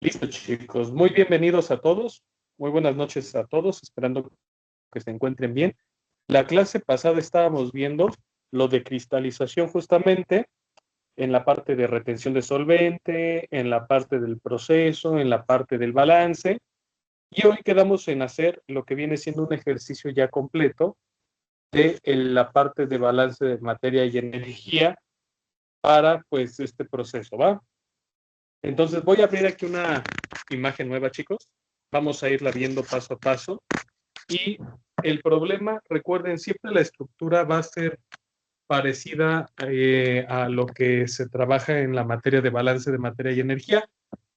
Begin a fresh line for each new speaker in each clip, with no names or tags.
Listo, chicos. Muy bienvenidos a todos. Muy buenas noches a todos, esperando que se encuentren bien. La clase pasada estábamos viendo lo de cristalización justamente en la parte de retención de solvente, en la parte del proceso, en la parte del balance. Y hoy quedamos en hacer lo que viene siendo un ejercicio ya completo de la parte de balance de materia y energía para pues este proceso, ¿va? Entonces voy a abrir aquí una imagen nueva, chicos. Vamos a irla viendo paso a paso. Y el problema, recuerden, siempre la estructura va a ser parecida a lo que se trabaja en la materia de balance de materia y energía.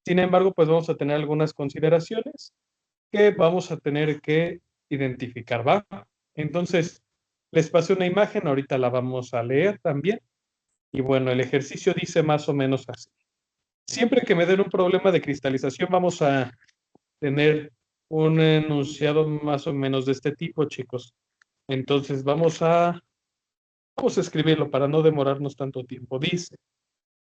Sin embargo, pues vamos a tener algunas consideraciones que vamos a tener que identificar, ¿va? Entonces, les pasé una imagen, ahorita la vamos a leer también. Y bueno, el ejercicio dice más o menos así. Siempre que me den un problema de cristalización, vamos a tener un enunciado más o menos de este tipo, chicos. Entonces vamos a escribirlo para no demorarnos tanto tiempo. Dice,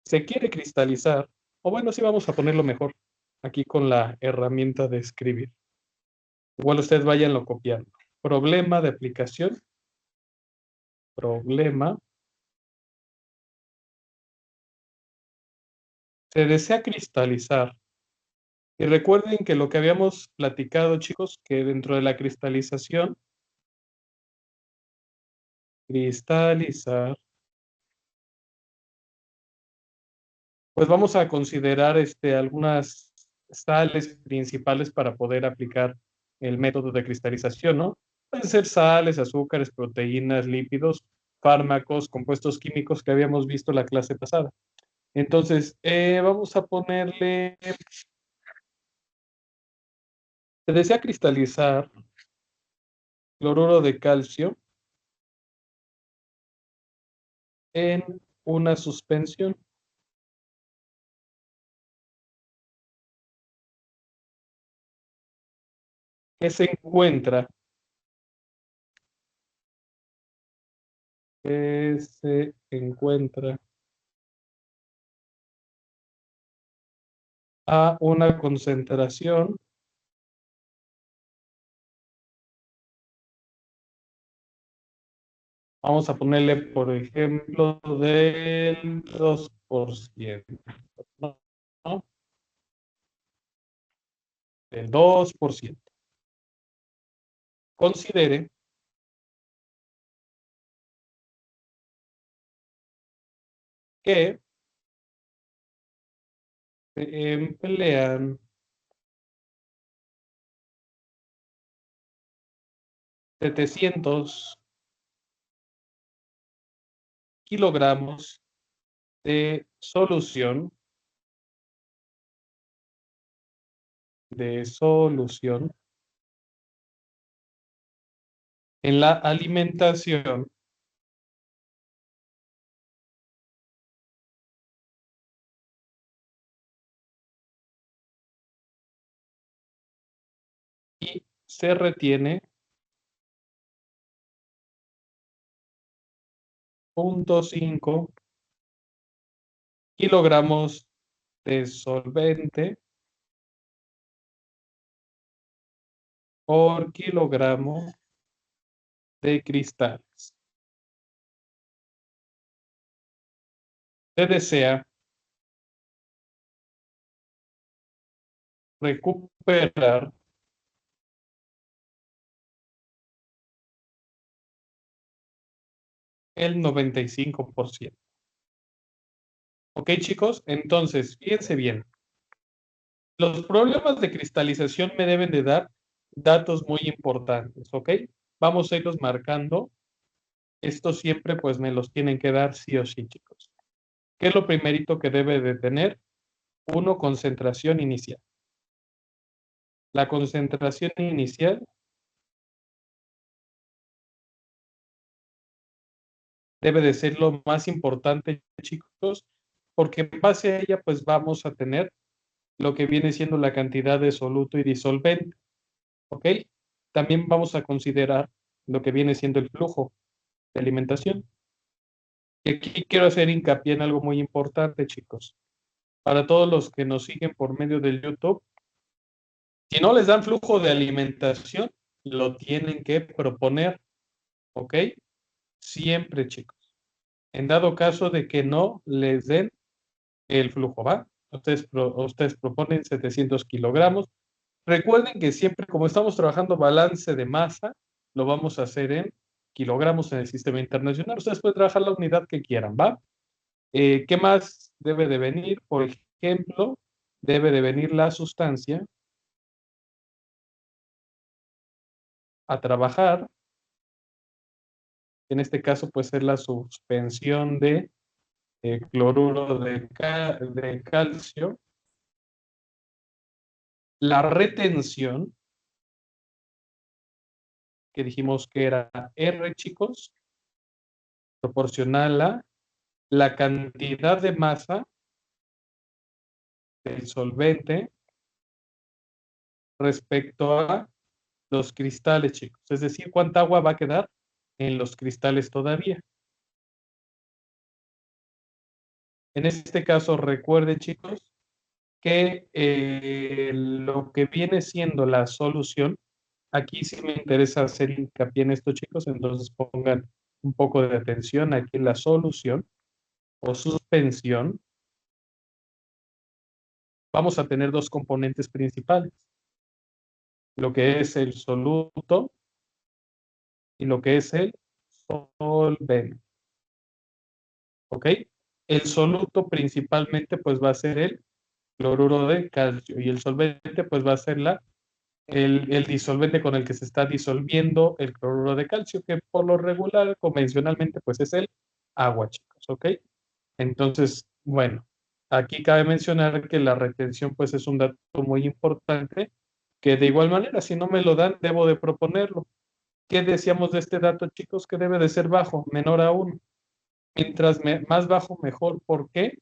se quiere cristalizar, o bueno, sí vamos a ponerlo mejor aquí con la herramienta de escribir. Igual ustedes váyanlo copiando. Problema de aplicación, problema. Se desea cristalizar. Y recuerden que lo que habíamos platicado, chicos, que dentro de la cristalización, cristalizar, pues vamos a considerar algunas sales principales para poder aplicar el método de cristalización, ¿no? Pueden ser sales, azúcares, proteínas, lípidos, fármacos, compuestos químicos que habíamos visto la clase pasada. Entonces, vamos a ponerle, se desea cristalizar cloruro de calcio en una suspensión que se encuentra, a una concentración vamos a ponerle, por ejemplo, del 2%, ¿no? Del 2%. Considere que se emplean 700 kilogramos de solución en la alimentación y se retiene 0.5 kilogramos de solvente por kilogramo de cristales. Se desea recuperar el 95%. ¿Ok, chicos? Entonces, fíjense bien. Los problemas de cristalización me deben de dar datos muy importantes, ¿ok? Vamos a irlos marcando. Esto siempre pues me los tienen que dar sí o sí, chicos. ¿Qué es lo primerito que debe de tener? Uno, concentración inicial. La concentración inicial debe de ser lo más importante, chicos, porque en base a ella pues vamos a tener lo que viene siendo la cantidad de soluto y disolvente, ¿ok? También vamos a considerar lo que viene siendo el flujo de alimentación. Y aquí quiero hacer hincapié en algo muy importante, chicos. para todos los que nos siguen por medio del YouTube, si no les dan flujo de alimentación, lo tienen que proponer, ¿ok? Siempre, chicos. En dado caso de que no les den el flujo, ¿va? Ustedes proponen 700 kilogramos. Recuerden que siempre, como estamos trabajando balance de masa, lo vamos a hacer en kilogramos en el sistema internacional. Ustedes pueden trabajar la unidad que quieran, ¿va? ¿Qué más debe de venir? Por ejemplo, debe de venir la sustancia a trabajar. En este caso puede ser la suspensión de cloruro de calcio. La retención, que dijimos que era R, chicos, proporcional a la cantidad de masa del solvente respecto a los cristales, chicos. Es decir, cuánta agua va a quedar en los cristales todavía. En este caso, recuerden, chicos, que lo que viene siendo la solución, aquí sí me interesa hacer hincapié en esto, chicos, entonces pongan un poco de atención aquí en la solución o suspensión. Vamos a tener dos componentes principales, lo que es el soluto y lo que es el solvente. ¿Ok? El soluto principalmente pues va a ser el cloruro de calcio y el solvente pues va a ser el disolvente con el que se está disolviendo el cloruro de calcio, que por lo regular, convencionalmente, pues es el agua, chicos, ¿ok? Entonces, bueno, aquí cabe mencionar que la retención pues es un dato muy importante, que de igual manera, si no me lo dan, debo de proponerlo. ¿Qué decíamos de este dato, chicos? Que debe de ser bajo, menor a 1. Mientras más bajo, mejor. ¿Por qué?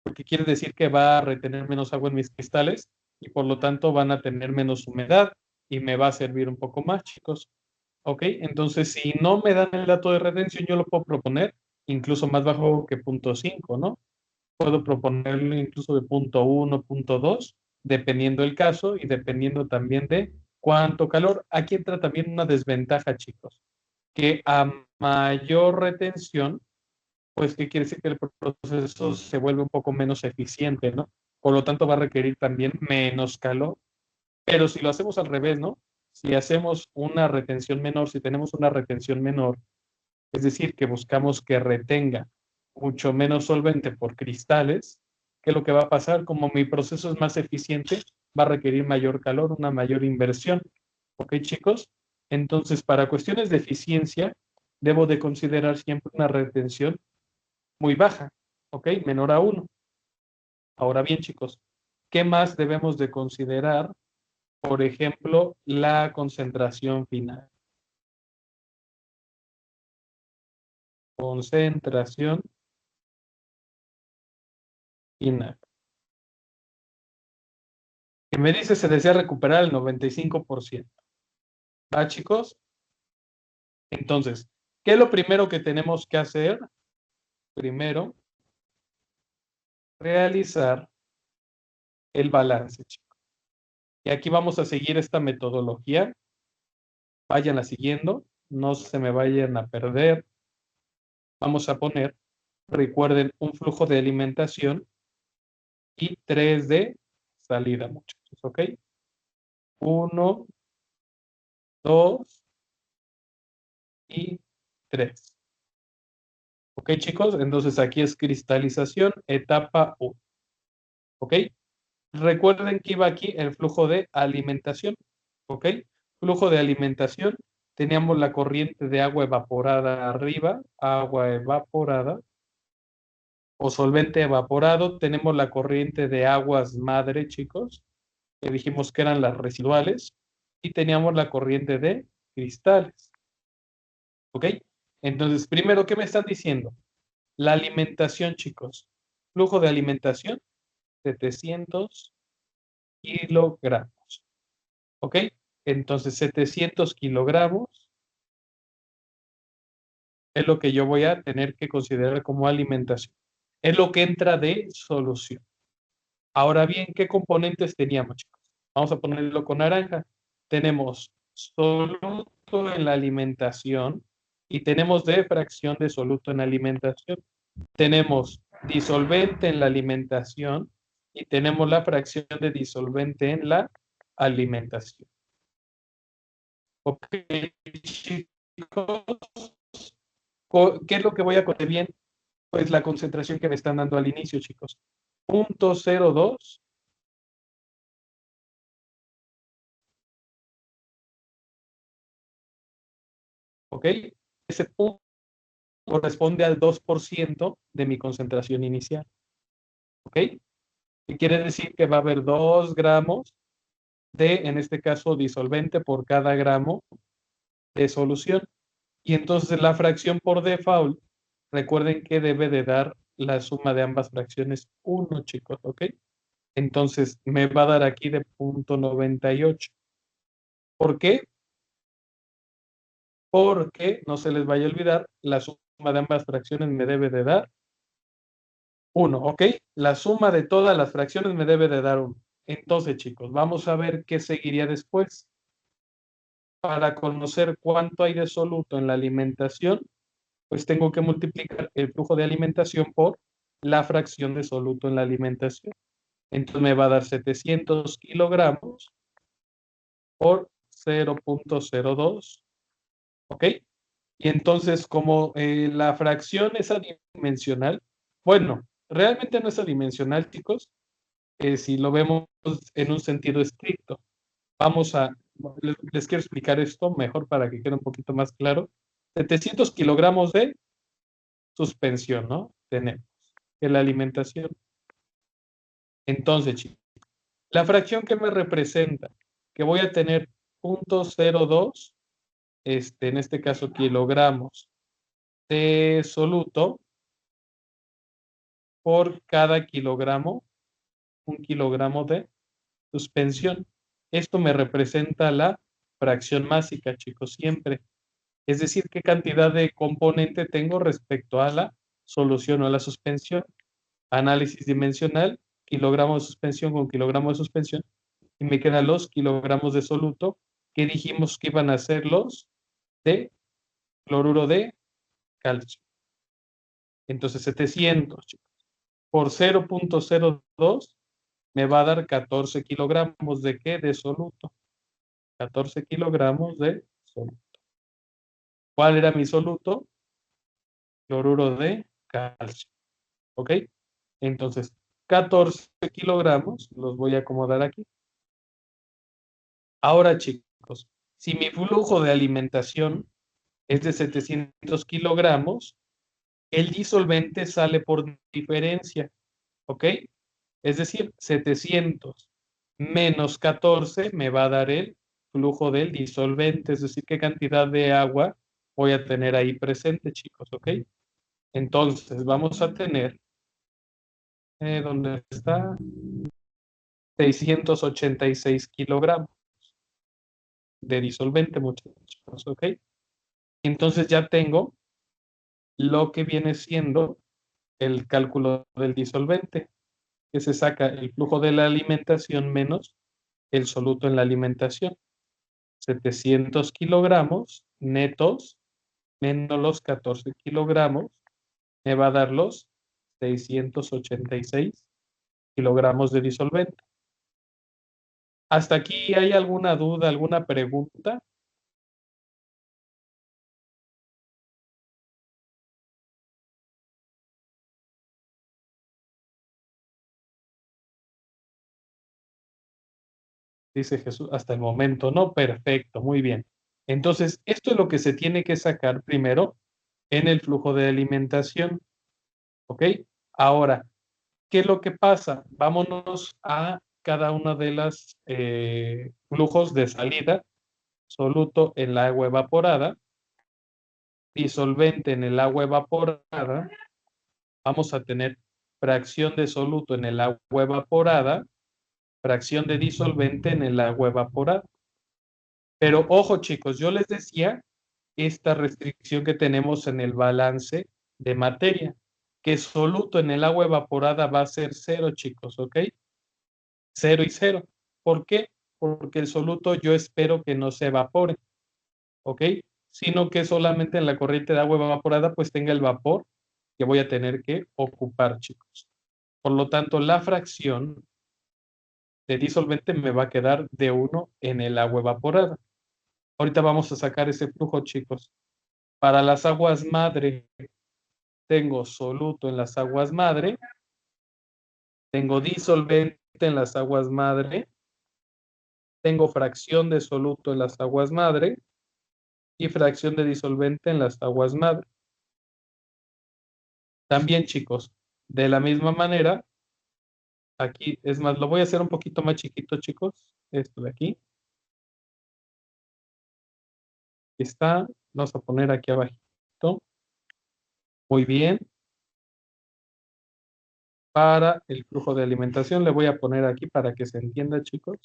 Porque quiere decir que va a retener menos agua en mis cristales y por lo tanto van a tener menos humedad y me va a servir un poco más, chicos. ¿Ok? Entonces, si no me dan el dato de retención, yo lo puedo proponer incluso más bajo que 0.5, ¿no? Puedo proponerlo incluso de 0.1, 0.2, dependiendo del caso y dependiendo también de cuánto calor. Aquí entra también una desventaja, chicos, que a mayor retención, pues, ¿qué quiere decir? Que el proceso se vuelve un poco menos eficiente, ¿no? Por lo tanto, va a requerir también menos calor. Pero si lo hacemos al revés, ¿no? Si hacemos una retención menor, si tenemos una retención menor, es decir, que buscamos que retenga mucho menos solvente por cristales, ¿qué es lo que va a pasar? Como mi proceso es más eficiente, va a requerir mayor calor, una mayor inversión. ¿Ok, chicos? Entonces, para cuestiones de eficiencia, debo de considerar siempre una retención muy baja, ¿ok? Menor a 1. Ahora bien, chicos, ¿qué más debemos de considerar? Por ejemplo, la concentración final. Concentración final. Que me dice se desea recuperar el 95%. ¿Va, chicos? Entonces, ¿qué es lo primero que tenemos que hacer? Primero, realizar el balance, chicos. Y aquí vamos a seguir esta metodología. Váyanla siguiendo, no se me vayan a perder. Vamos a poner, recuerden, un flujo de alimentación y 3 de salida, muchachos, ¿ok? 1, 2 y 3. ¿Ok, chicos? Entonces aquí es cristalización, etapa 1. ¿Ok? Recuerden que iba aquí el flujo de alimentación. ¿Ok? Flujo de alimentación. Teníamos la corriente de agua evaporada arriba, agua evaporada, o solvente evaporado. Tenemos la corriente de aguas madre, chicos, que dijimos que eran las residuales. Y teníamos la corriente de cristales. ¿Ok? Entonces, primero, ¿qué me están diciendo? La alimentación, chicos. Flujo de alimentación, 700 kilogramos. ¿Ok? Entonces, 700 kilogramos es lo que yo voy a tener que considerar como alimentación. Es lo que entra de solución. Ahora bien, ¿qué componentes teníamos, chicos? Vamos a ponerlo con naranja. Tenemos soluto en la alimentación y tenemos de fracción de soluto en alimentación. Tenemos disolvente en la alimentación y tenemos la fracción de disolvente en la alimentación. Ok, chicos, ¿qué es lo que voy a contar bien? Pues la concentración que me están dando al inicio, chicos. 0.02. ¿Ok? Ese punto corresponde al 2% de mi concentración inicial. ¿Ok? ¿Qué quiere decir? Que va a haber 2 gramos de, en este caso, disolvente por cada gramo de solución. Y entonces la fracción por default, recuerden que debe de dar la suma de ambas fracciones 1, chicos, ¿ok? Entonces me va a dar aquí de 0.98. ¿Por qué? Porque, no se les vaya a olvidar, la suma de ambas fracciones me debe de dar 1, ¿ok? La suma de todas las fracciones me debe de dar 1. Entonces, chicos, vamos a ver qué seguiría después. Para conocer cuánto hay de soluto en la alimentación, pues tengo que multiplicar el flujo de alimentación por la fracción de soluto en la alimentación. Entonces me va a dar 700 kilogramos por 0.02, ¿ok? Y entonces, como la fracción es adimensional, bueno, realmente no es adimensional, chicos, si lo vemos en un sentido estricto. Vamos a, les quiero explicar esto mejor para que quede un poquito más claro. 700 kilogramos de suspensión, ¿no? Tenemos en la alimentación. Entonces, chicos, la fracción que me representa, que voy a tener 0.02, en este caso kilogramos de soluto por cada kilogramo, 1 kilogramo de suspensión. Esto me representa la fracción másica, chicos, siempre. Es decir, qué cantidad de componente tengo respecto a la solución o a la suspensión. Análisis dimensional, kilogramos de suspensión con kilogramos de suspensión, y me quedan los kilogramos de soluto, que dijimos que iban a ser los de cloruro de calcio. Entonces, 700, chicos, por 0.02 me va a dar 14 kilogramos de ¿qué? De soluto. 14 kilogramos de soluto. ¿Cuál era mi soluto? Cloruro de calcio. ¿Ok? Entonces, 14 kilogramos, los voy a acomodar aquí. Ahora, chicos, si mi flujo de alimentación es de 700 kilogramos, el disolvente sale por diferencia, ¿ok? Es decir, 700 menos 14 me va a dar el flujo del disolvente, es decir, qué cantidad de agua voy a tener ahí presente, chicos, ¿ok? Entonces, vamos a tener, ¿dónde está? 686 kilogramos de disolvente, muchachos, ¿ok? Entonces ya tengo lo que viene siendo el cálculo del disolvente, que se saca el flujo de la alimentación menos el soluto en la alimentación. 700 kilogramos netos menos los 14 kilogramos me va a dar los 686 kilogramos de disolvente. ¿Hasta aquí hay alguna duda, alguna pregunta? Dice Jesús, hasta el momento no, perfecto, muy bien. Entonces, esto es lo que se tiene que sacar primero en el flujo de alimentación, ¿ok? Ahora, ¿qué es lo que pasa? Vámonos a cada una de las flujos de salida, soluto en la agua evaporada, disolvente en el agua evaporada, vamos a tener fracción de soluto en el agua evaporada, fracción de disolvente en el agua evaporada. Pero ojo, chicos, yo les decía esta restricción que tenemos en el balance de materia, que soluto en el agua evaporada va a ser 0, chicos, ¿ok? 0 y 0. ¿Por qué? Porque el soluto yo espero que no se evapore, ¿ok? Sino que solamente en la corriente de agua evaporada pues tenga el vapor que voy a tener que ocupar, chicos. Por lo tanto, la fracción de disolvente me va a quedar de 1 en el agua evaporada. Ahorita vamos a sacar ese flujo, chicos. Para las aguas madre, tengo soluto en las aguas madre, tengo disolvente en las aguas madre, tengo fracción de soluto en las aguas madre y fracción de disolvente en las aguas madre. También, chicos, de la misma manera, aquí, es más, lo voy a hacer un poquito más chiquito, chicos, esto de aquí. Está, vamos a poner aquí abajito. Muy bien. Para el flujo de alimentación le voy a poner aquí para que se entienda, chicos.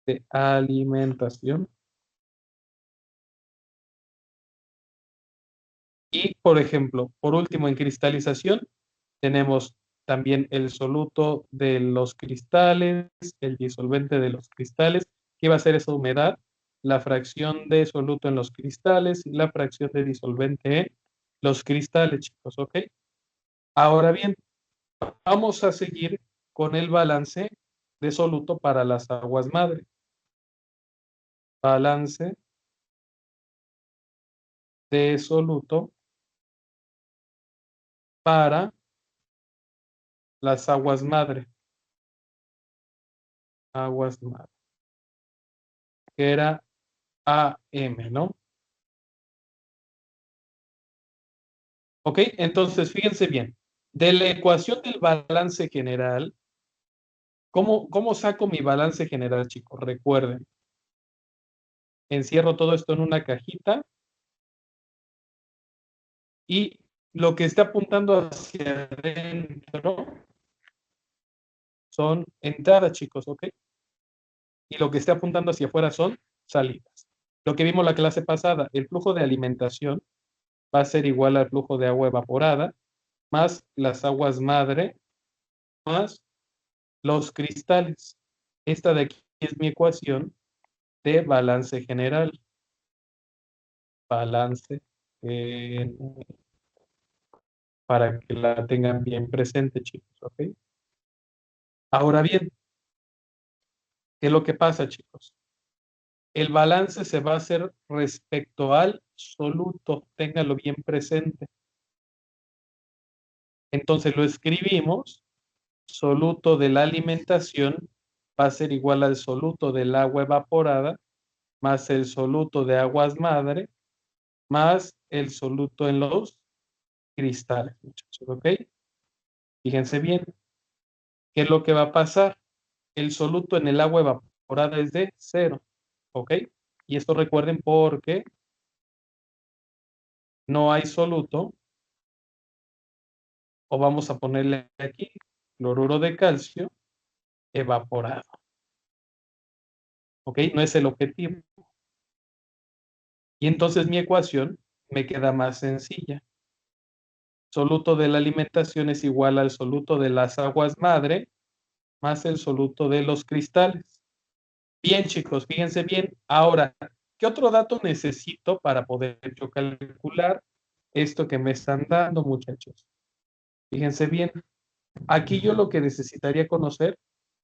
De alimentación. Y, por ejemplo, por último, en cristalización, tenemos también el soluto de los cristales, el disolvente de los cristales, que va a ser esa humedad, la fracción de soluto en los cristales y la fracción de disolvente en los cristales, chicos, ¿ok? Ahora bien, vamos a seguir con el balance de soluto para las aguas madre. Balance de soluto para las aguas madre. Aguas madre. Que era AM, ¿no? Ok, entonces fíjense bien. De la ecuación del balance general, ¿cómo saco mi balance general, chicos? Recuerden, encierro todo esto en una cajita y lo que está apuntando hacia adentro son entradas, chicos, ¿ok? Y lo que está apuntando hacia afuera son salidas. Lo que vimos la clase pasada, el flujo de alimentación va a ser igual al flujo de agua evaporada, más las aguas madre, más los cristales. Esta de aquí es mi ecuación de balance general. Balance para que la tengan bien presente, chicos, ¿ok? Ahora bien, ¿qué es lo que pasa, chicos? El balance se va a hacer respecto al soluto, ténganlo bien presente. Entonces lo escribimos, soluto de la alimentación va a ser igual al soluto del agua evaporada, más el soluto de aguas madre, más el soluto en los cristales, muchachos, ¿ok? Fíjense bien, ¿qué es lo que va a pasar? El soluto en el agua evaporada es de 0, ¿ok? Y esto recuerden porque no hay soluto, o vamos a ponerle aquí cloruro de calcio evaporado, ¿ok? No es el objetivo. Y entonces mi ecuación me queda más sencilla. Soluto de la alimentación es igual al soluto de las aguas madre más el soluto de los cristales. Bien, chicos, fíjense bien. Ahora, ¿qué otro dato necesito para poder yo calcular esto que me están dando, muchachos? Fíjense bien. Aquí yo lo que necesitaría conocer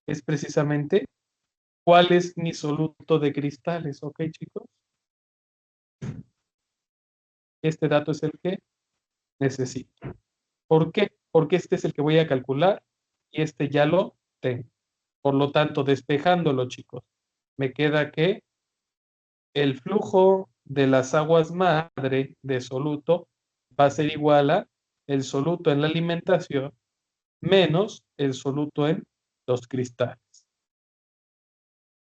es precisamente cuál es mi soluto de cristales, ¿ok, chicos? Este dato es el que necesito. ¿Por qué? Porque este es el que voy a calcular y este ya lo tengo. Por lo tanto, despejándolo, chicos, me queda que el flujo de las aguas madre de soluto va a ser igual a el soluto en la alimentación menos el soluto en los cristales.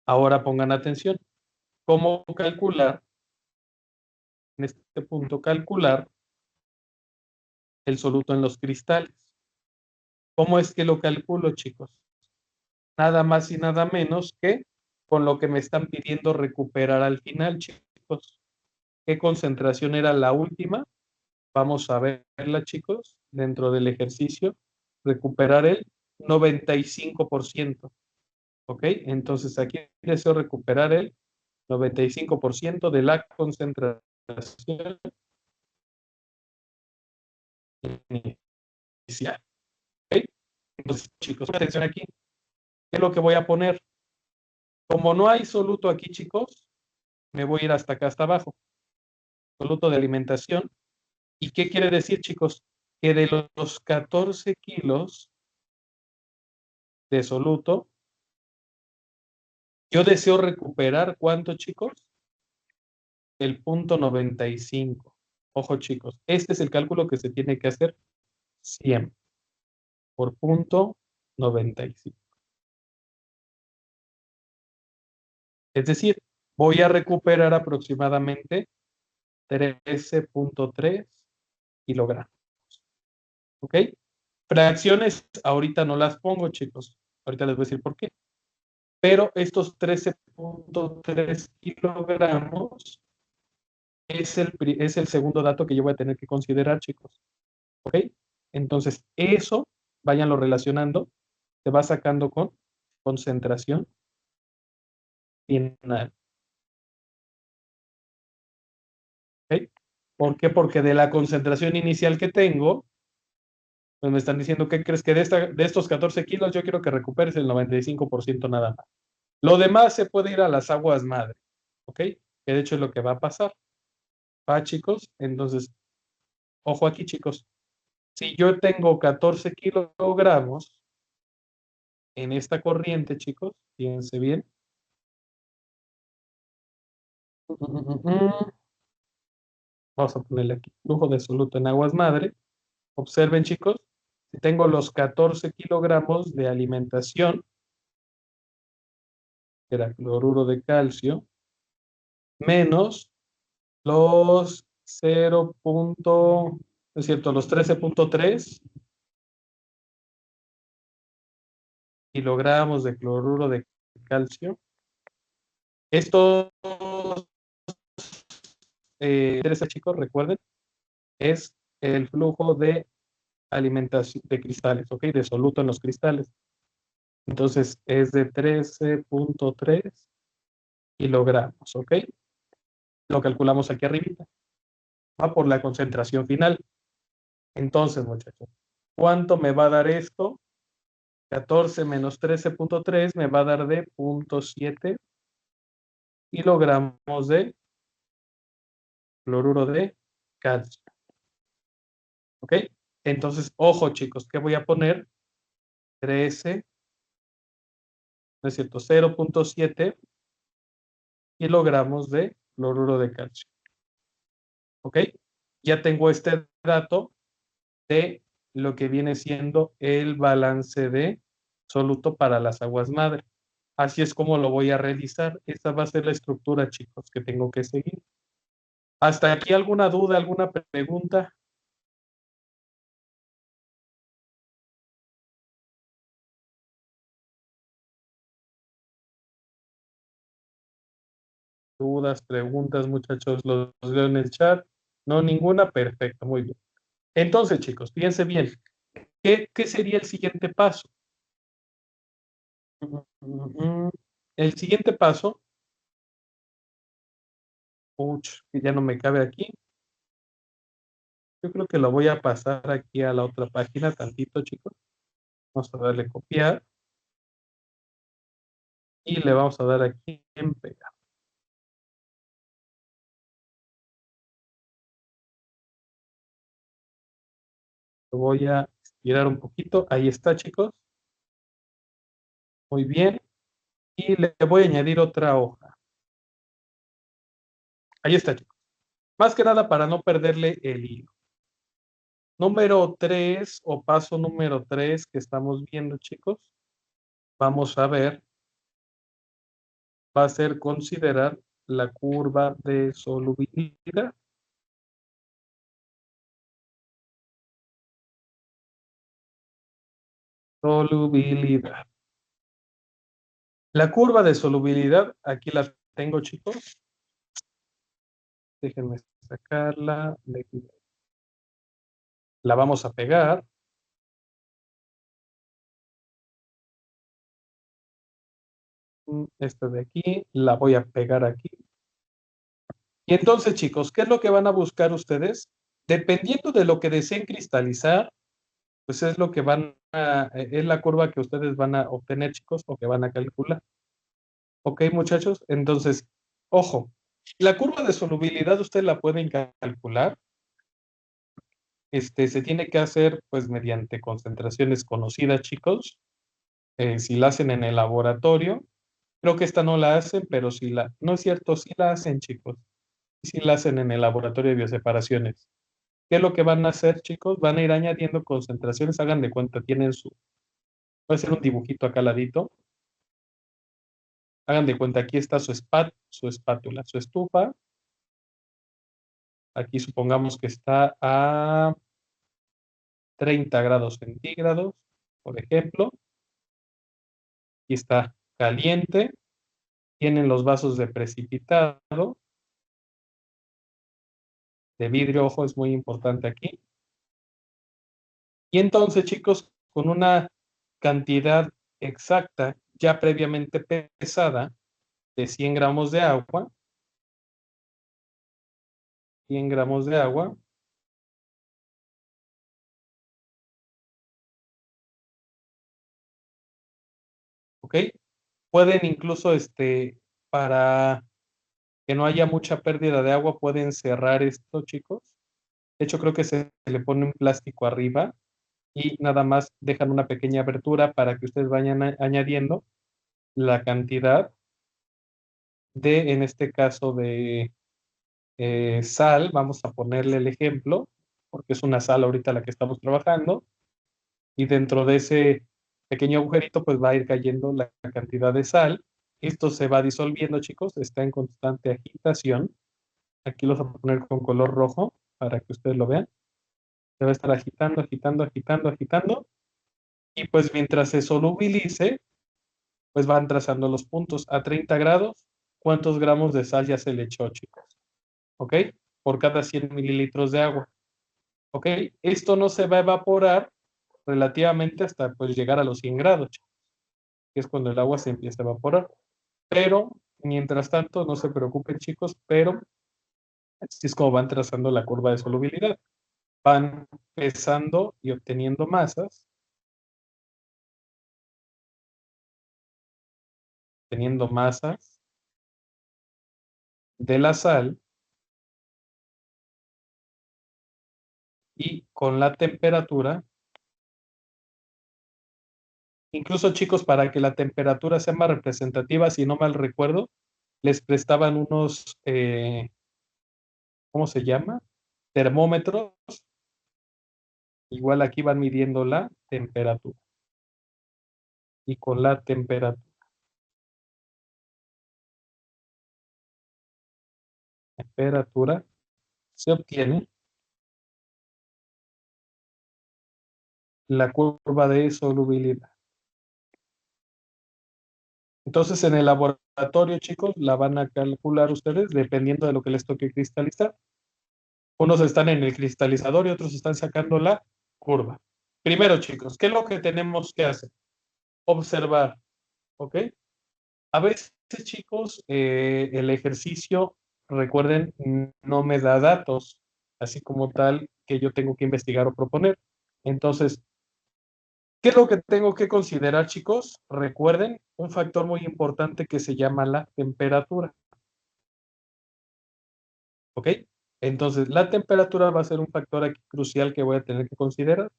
Ahora pongan atención. ¿Cómo calcular, en este punto, calcular el soluto en los cristales? ¿Cómo es que lo calculo, chicos? Nada más y nada menos que con lo que me están pidiendo recuperar al final, chicos. ¿Qué concentración era la última? Vamos a verla, chicos, dentro del ejercicio. Recuperar el 95%. ¿Ok? Entonces aquí deseo recuperar el 95% de la concentración inicial. ¿Ok? Entonces, chicos, atención aquí. ¿Qué es lo que voy a poner? Como no hay soluto aquí, chicos, me voy a ir hasta acá, hasta abajo. Soluto de alimentación. ¿Y qué quiere decir, chicos? Que de los 14 kilos de soluto, yo deseo recuperar, ¿cuánto, chicos? El punto 95. Ojo, chicos, este es el cálculo que se tiene que hacer siempre por punto 95. Es decir, voy a recuperar aproximadamente 13.3 kilogramos. ¿Ok? Fracciones, ahorita no las pongo, chicos. Ahorita les voy a decir por qué. Pero estos 13.3 kilogramos es el segundo dato que yo voy a tener que considerar, chicos. ¿Ok? Entonces, eso, váyanlo relacionando, se va sacando con concentración final. ¿Ok? ¿Por qué? Porque de la concentración inicial que tengo, pues me están diciendo, ¿qué crees? Que de estos 14 kilos yo quiero que recuperes el 95% nada más. Lo demás se puede ir a las aguas madre. ¿Ok? Que de hecho es lo que va a pasar. ¿Va, chicos? Entonces, ojo aquí, chicos. Si yo tengo 14 kilogramos en esta corriente, chicos, fíjense bien. Vamos a ponerle aquí, flujo de soluto en aguas madre. Observen, chicos, si tengo los 14 kilogramos de alimentación, que era cloruro de calcio, menos los 0. Es cierto, los 13.3 kilogramos de cloruro de calcio. Estos 13, chicos, recuerden, es el flujo de alimentación de cristales, ¿ok? De soluto en los cristales. Entonces es de 13.3 kilogramos, ¿ok? Lo calculamos aquí arribita. Va por la concentración final. Entonces, muchachos, ¿cuánto me va a dar esto? 14 menos 13.3 me va a dar de 0.7 kilogramos de cloruro de calcio. ¿Ok? Entonces, ojo, chicos, ¿qué voy a poner? 13, no es cierto, 0.7 kilogramos de cloruro de calcio. ¿Ok? Ya tengo este dato de lo que viene siendo el balance de soluto para las aguas madre. Así es como lo voy a realizar. Esta va a ser la estructura, chicos, que tengo que seguir. ¿Hasta aquí alguna duda, alguna pregunta? Dudas, preguntas, muchachos, los leo en el chat. No, ninguna, perfecto, muy bien. Entonces, chicos, fíjense bien, ¿qué sería el siguiente paso? El siguiente paso, que ya no me cabe aquí. Yo creo que lo voy a pasar aquí a la otra página tantito, chicos. Vamos a darle copiar y le vamos a dar aquí en pegar. Lo voy a estirar un poquito. Ahí está, chicos. Muy bien. Y le voy a añadir otra hoja. Ahí está, chicos. Más que nada para no perderle el hilo. Número 3 o paso número 3 que estamos viendo, chicos. Vamos a ver. Va a ser considerar la curva de solubilidad. Solubilidad. La curva de solubilidad, aquí la tengo, chicos. Déjenme sacarla. La vamos a pegar. Esta de aquí, la voy a pegar aquí. Y entonces, chicos, ¿qué es lo que van a buscar ustedes? Dependiendo de lo que deseen cristalizar, pues es lo que es la curva que ustedes van a obtener, chicos, o que van a calcular. ¿Ok, muchachos? Entonces, ojo, la curva de solubilidad ustedes la pueden calcular. Se tiene que hacer, pues, mediante concentraciones conocidas, chicos. Si la hacen en el laboratorio, creo que esta no la hacen, pero no es cierto, sí la hacen, chicos. Sí la hacen en el laboratorio de bioseparaciones. ¿Qué es lo que van a hacer, chicos? Van a ir añadiendo concentraciones, hagan de cuenta, voy a hacer un dibujito acá al ladito. Hagan de cuenta, aquí está su espátula, su estufa. Aquí supongamos que está a 30 grados centígrados, por ejemplo. Aquí está caliente. Tienen los vasos de precipitado. De vidrio, ojo, es muy importante aquí. Y entonces, chicos, con una cantidad exacta, ya previamente pesada, de 100 gramos de agua, 100 gramos de agua, ¿ok? Pueden incluso, para que no haya mucha pérdida de agua, pueden cerrar esto, chicos. De hecho, creo que se le pone un plástico arriba y nada más dejan una pequeña abertura para que ustedes vayan añadiendo la cantidad en este caso, de sal. Vamos a ponerle el ejemplo, porque es una sal ahorita la que estamos trabajando, y dentro de ese pequeño agujerito, pues va a ir cayendo la cantidad de sal. Esto se va disolviendo, chicos, está en constante agitación. Aquí los voy a poner con color rojo para que ustedes lo vean. Se va a estar agitando, agitando, agitando, agitando. Y pues mientras se solubilice, pues van trazando los puntos. A 30 grados, ¿cuántos gramos de sal ya se le echó, chicos? ¿Ok? Por cada 100 mililitros de agua. ¿Ok? Esto no se va a evaporar relativamente hasta pues llegar a los 100 grados, chicos, que es cuando el agua se empieza a evaporar. Pero, mientras tanto, no se preocupen, chicos, pero así es como van trazando la curva de solubilidad. Van pesando y obteniendo masas, de la sal, y con la temperatura, incluso, chicos, para que la temperatura sea más representativa, si no mal recuerdo, les prestaban unos, ¿cómo se llama? Termómetros. Igual aquí van midiendo la temperatura. Y con la temperatura se obtiene la curva de solubilidad. Entonces, en el laboratorio, chicos, la van a calcular ustedes dependiendo de lo que les toque cristalizar. Unos están en el cristalizador y otros están sacando la curva. Primero, chicos, ¿qué es lo que tenemos que hacer? Observar, ¿ok? A veces, chicos, el ejercicio, recuerden, no me da datos, así como tal, que yo tengo que investigar o proponer. Entonces, ¿qué es lo que tengo que considerar, chicos? Recuerden un factor muy importante que se llama la temperatura, ¿ok? Entonces, la temperatura va a ser un factor aquí crucial que voy a tener que considerar.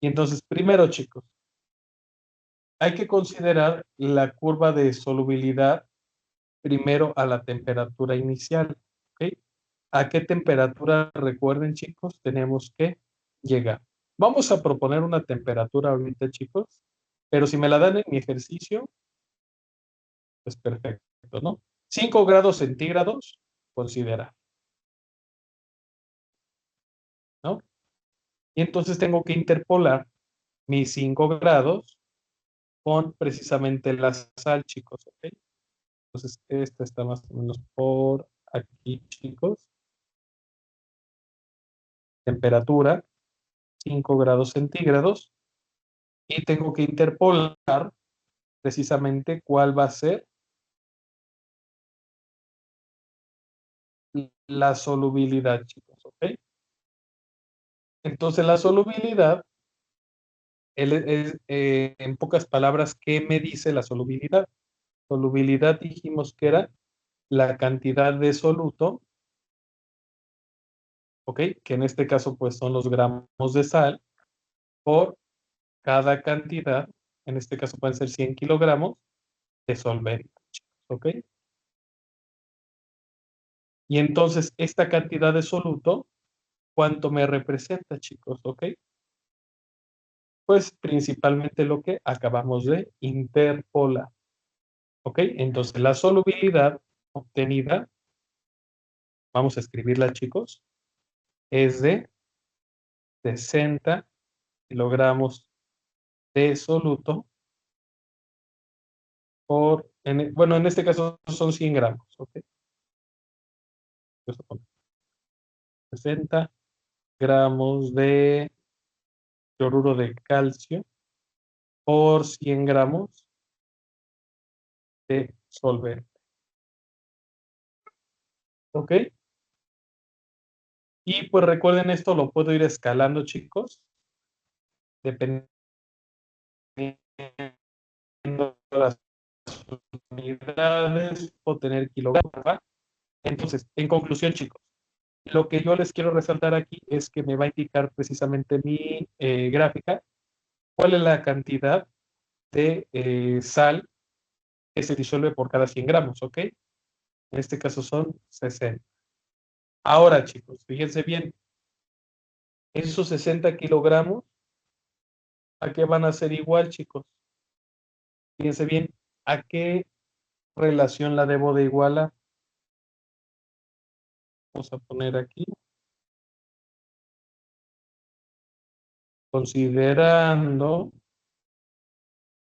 Y entonces, primero, chicos, hay que considerar la curva de solubilidad primero a la temperatura inicial, ¿ok? ¿A qué temperatura, recuerden, chicos, tenemos que llegar? Vamos a proponer una temperatura ahorita, chicos, pero si me la dan en mi ejercicio, pues perfecto, ¿no? 5 grados centígrados, considera, ¿no? Y entonces tengo que interpolar mis 5 grados con precisamente la sal, chicos, ¿ok? Entonces, esta está más o menos por aquí, chicos. Temperatura, 5 grados centígrados. Y tengo que interpolar precisamente cuál va a ser la solubilidad, chicos, ¿ok? Entonces, la solubilidad, en pocas palabras, ¿qué me dice la solubilidad? Solubilidad dijimos que era la cantidad de soluto, ¿ok? Que en este caso, pues, son los gramos de sal por cada cantidad, en este caso pueden ser 100 kilogramos de solvente, ¿ok? Y entonces, esta cantidad de soluto, ¿cuánto me representa, chicos? ¿Ok? Pues principalmente lo que acabamos de interpolar. ¿Ok? Entonces, la solubilidad obtenida, vamos a escribirla, chicos, es de 60 kilogramos de soluto por, bueno, en este caso son 100 gramos. ¿Ok? 60 gramos de cloruro de calcio por 100 gramos de solvente. ¿Ok? Y pues recuerden, esto lo puedo ir escalando, chicos, dependiendo de las unidades o tener kilogramos, ¿va? Entonces, en conclusión, chicos, lo que yo les quiero resaltar aquí es que me va a indicar precisamente mi gráfica cuál es la cantidad de sal que se disuelve por cada 100 gramos, ¿ok? En este caso son 60. Ahora, chicos, fíjense bien, esos 60 kilogramos, ¿a qué van a ser igual, chicos? Fíjense bien, ¿a qué relación la debo de igualar? Vamos a poner aquí, considerando,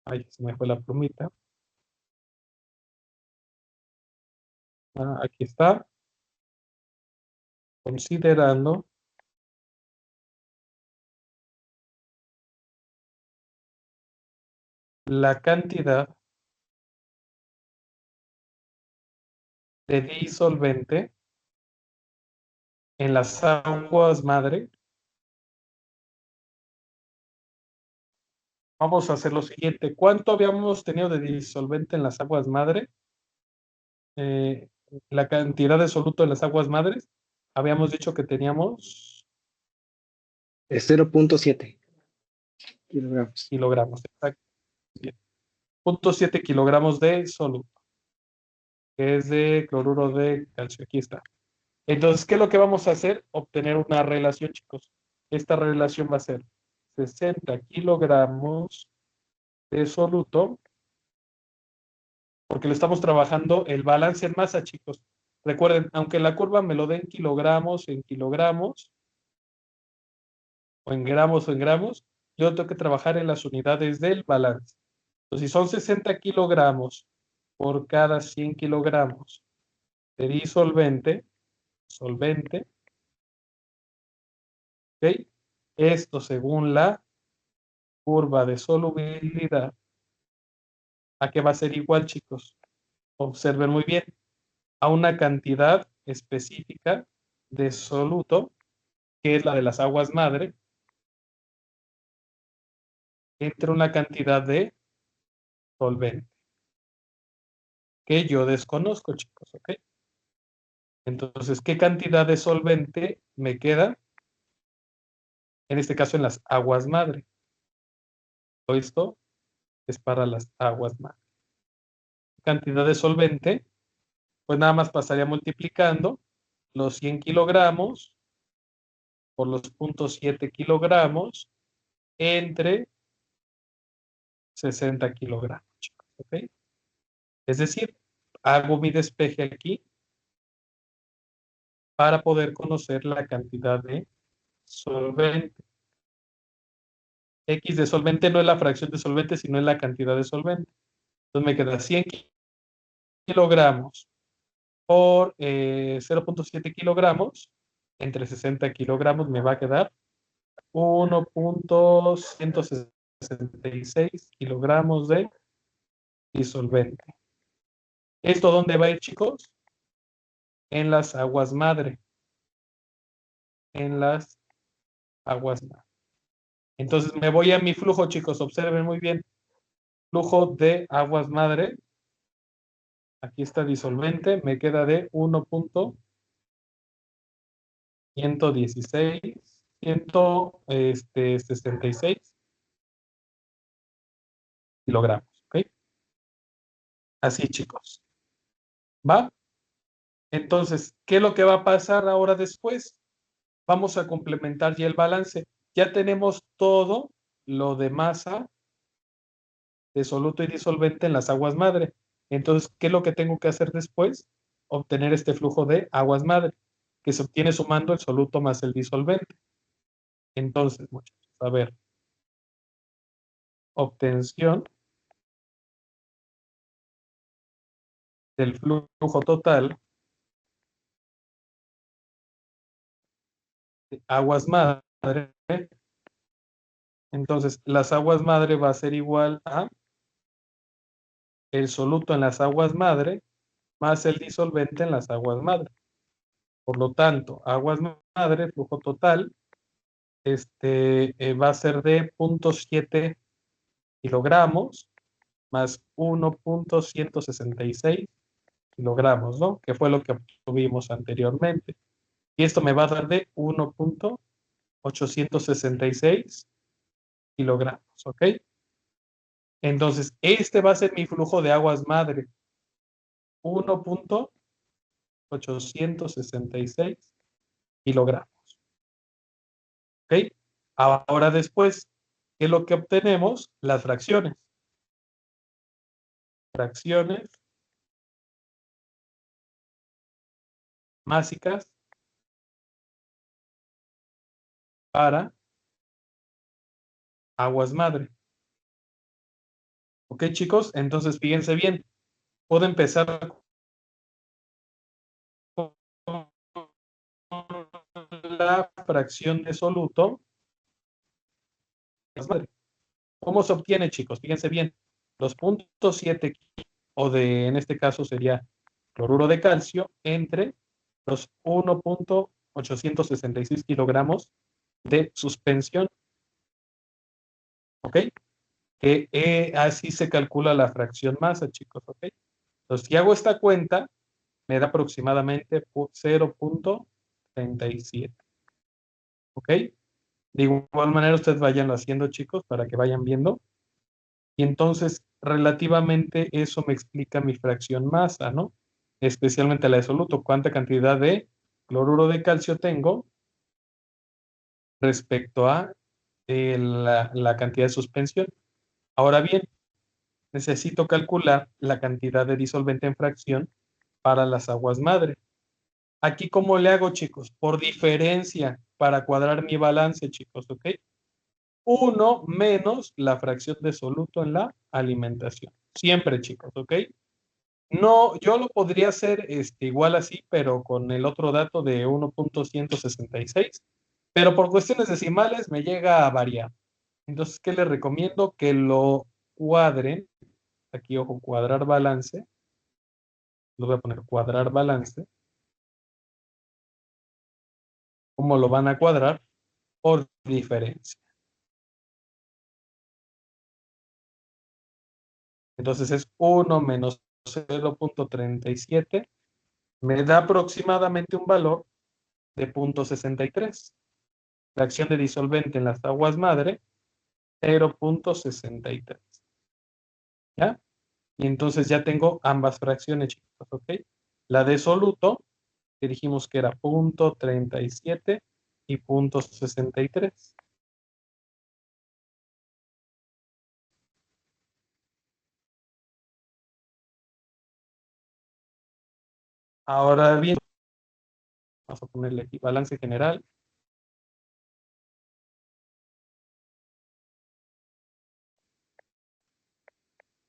ahí se me fue la plumita, aquí está, considerando la cantidad de disolvente en las aguas madre. Vamos a hacer lo siguiente. ¿Cuánto habíamos tenido de disolvente en las aguas madre? Eh, la cantidad de soluto en las aguas madres. Habíamos dicho que teníamos
Es 0.7 kilogramos.
kilogramos. Exacto. 0.7 kilogramos de soluto, que es de cloruro de calcio. Aquí está. Entonces, ¿qué es lo que vamos a hacer? Obtener una relación, chicos. Esta relación va a ser 60 kilogramos de soluto, porque lo estamos trabajando el balance en masa, chicos. Recuerden, aunque la curva me lo den en kilogramos, o en gramos, yo tengo que trabajar en las unidades del balance. Entonces, si son 60 kilogramos por cada 100 kilogramos de disolvente, solvente, ¿ok? Esto según la curva de solubilidad, ¿a qué va a ser igual, chicos? Observen muy bien, a una cantidad específica de soluto, que es la de las aguas madre, entre una cantidad de solvente, que yo desconozco, chicos, ¿ok? Entonces, ¿qué cantidad de solvente me queda? En este caso, en las aguas madre. Esto es para las aguas madre. Cantidad de solvente, pues nada más pasaría multiplicando los 100 kilogramos por los 0.7 kilogramos entre 60 kilogramos, chicos, ¿ok? Es decir, hago mi despeje aquí para poder conocer la cantidad de solvente. X de solvente no es la fracción de solvente, sino es la cantidad de solvente. Entonces me queda 100 kilogramos por 0.7 kilogramos entre 60 kilogramos me va a quedar 1.166 kilogramos de disolvente. ¿Esto dónde va a ir, chicos? en las aguas madre. En las aguas madre. Entonces me voy a mi flujo, chicos, observen muy bien. Flujo de aguas madre. Aquí está disolvente, me queda de 1.166 kilogramos, ¿ok? Así, chicos. ¿Va? Entonces, ¿qué es lo que va a pasar ahora después? Vamos a complementar ya el balance. Ya tenemos todo lo de masa de soluto y disolvente en las aguas madre. Entonces, ¿qué es lo que tengo que hacer después? Obtener este flujo de aguas madre, que se obtiene sumando el soluto más el disolvente. Entonces, muchachos, a ver. Obtención del flujo total de aguas madre. Entonces, las aguas madre va a ser igual a el soluto en las aguas madre más el disolvente en las aguas madre. Por lo tanto, aguas madre, flujo total, va a ser de 0.7 kilogramos más 1.166 kilogramos, ¿no? Que fue lo que obtuvimos anteriormente. Y esto me va a dar de 1.866 kilogramos, ¿ok? Entonces, este va a ser mi flujo de aguas madre. 1.866 kilogramos. ¿Ok? Ahora después, ¿qué es lo que obtenemos? Las fracciones. Fracciones másicas para aguas madre. ¿Ok, chicos? Entonces, fíjense bien. Puedo empezar con la fracción de soluto. ¿Cómo se obtiene, chicos? Fíjense bien. Los 0.7 o en este caso sería cloruro de calcio entre los 1.866 kilogramos de suspensión. ¿Ok? Que así se calcula la fracción masa, chicos. ¿Ok? Entonces, si hago esta cuenta, me da aproximadamente 0.37. ¿Ok? De igual manera, ustedes vayan haciendo, chicos, para que vayan viendo. Y entonces, relativamente, eso me explica mi fracción masa, ¿no? Especialmente la de soluto. ¿Cuánta cantidad de cloruro de calcio tengo respecto a la cantidad de suspensión? Ahora bien, necesito calcular la cantidad de disolvente en fracción para las aguas madre. Aquí, ¿cómo le hago, chicos? Por diferencia, para cuadrar mi balance, chicos, ¿ok? 1 menos la fracción de soluto en la alimentación. Siempre, chicos, ¿ok? No, yo lo podría hacer igual así, pero con el otro dato de 1.166, pero por cuestiones decimales me llega a variar. Entonces, ¿qué les recomiendo? Que lo cuadren. Aquí, ojo, cuadrar balance. Lo voy a poner cuadrar balance. ¿Cómo lo van a cuadrar? Por diferencia. Entonces es 1 menos 0.37. Me da aproximadamente un valor de 0.63. Fracción de disolvente en las aguas madre, 0.63. ¿Ya? Y entonces ya tengo ambas fracciones, chicos, ¿ok? La de soluto, que dijimos que era 0.37 y 0.63. Ahora bien, vamos a ponerle aquí balance general.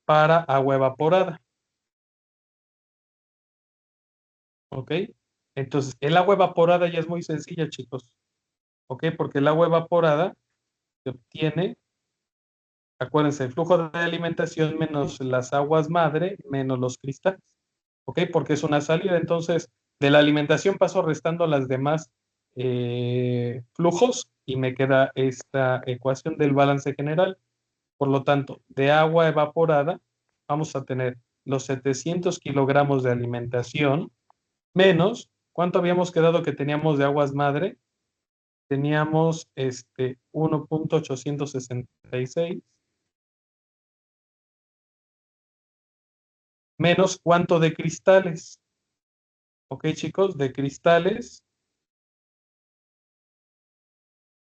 Para agua evaporada. ¿Ok? Entonces, el agua evaporada ya es muy sencilla, chicos. ¿Ok? Porque el agua evaporada se obtiene, acuérdense, el flujo de alimentación menos las aguas madre, menos los cristales. ¿Ok? Porque es una salida. Entonces, De la alimentación paso restando las demás flujos y me queda esta ecuación del balance general. Por lo tanto, de agua evaporada vamos a tener los 700 kilogramos de alimentación menos, ¿cuánto habíamos quedado que teníamos de aguas madre? Teníamos 1.866 menos ¿cuánto de cristales? Ok, chicos, de cristales,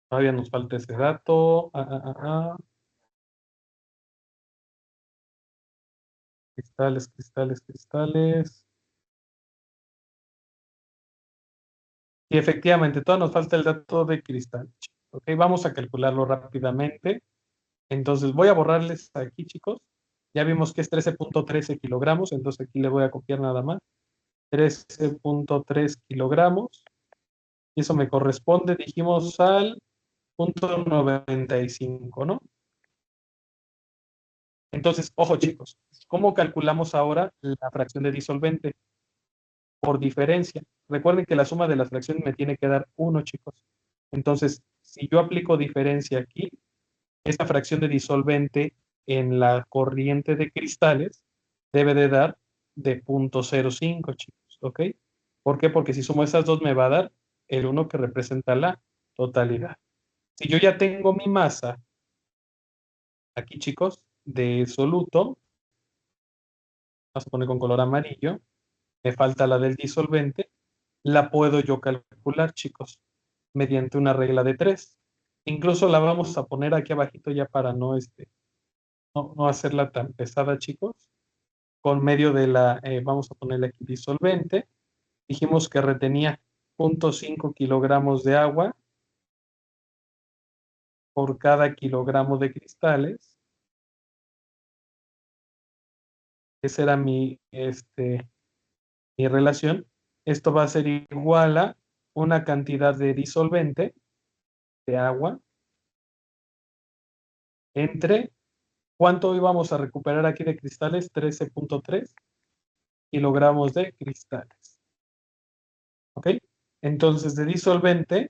todavía nos falta ese dato. Cristales, cristales, cristales. Y efectivamente, todavía nos falta el dato de cristal. Ok, vamos a calcularlo rápidamente. Entonces voy a borrarles aquí, chicos. Ya vimos que es 13.13 kilogramos, entonces aquí le voy a copiar nada más. 13.3 kilogramos. Y eso me corresponde, dijimos, al 0.95, ¿no? Entonces, ojo, chicos, ¿cómo calculamos ahora la fracción de disolvente? Por diferencia. Recuerden que la suma de las fracciones me tiene que dar 1, chicos. Entonces, si yo aplico diferencia aquí, esta fracción de disolvente en la corriente de cristales debe de dar de 0.05, chicos, ¿ok? ¿Por qué? Porque si sumo esas dos me va a dar el 1 que representa la totalidad. Si yo ya tengo mi masa, aquí, chicos, de soluto, vamos a poner con color amarillo, me falta la del disolvente, la puedo yo calcular, chicos, mediante una regla de 3. Incluso la vamos a poner aquí abajito ya para no hacerla tan pesada, chicos. Con medio de vamos a ponerle aquí disolvente. Dijimos que retenía 0.5 kilogramos de agua por cada kilogramo de cristales. Esa era mi relación. Esto va a ser igual a una cantidad de disolvente, de agua, entre, ¿cuánto íbamos a recuperar aquí de cristales? 13.3 kilogramos de cristales. ¿Ok? Entonces, de disolvente,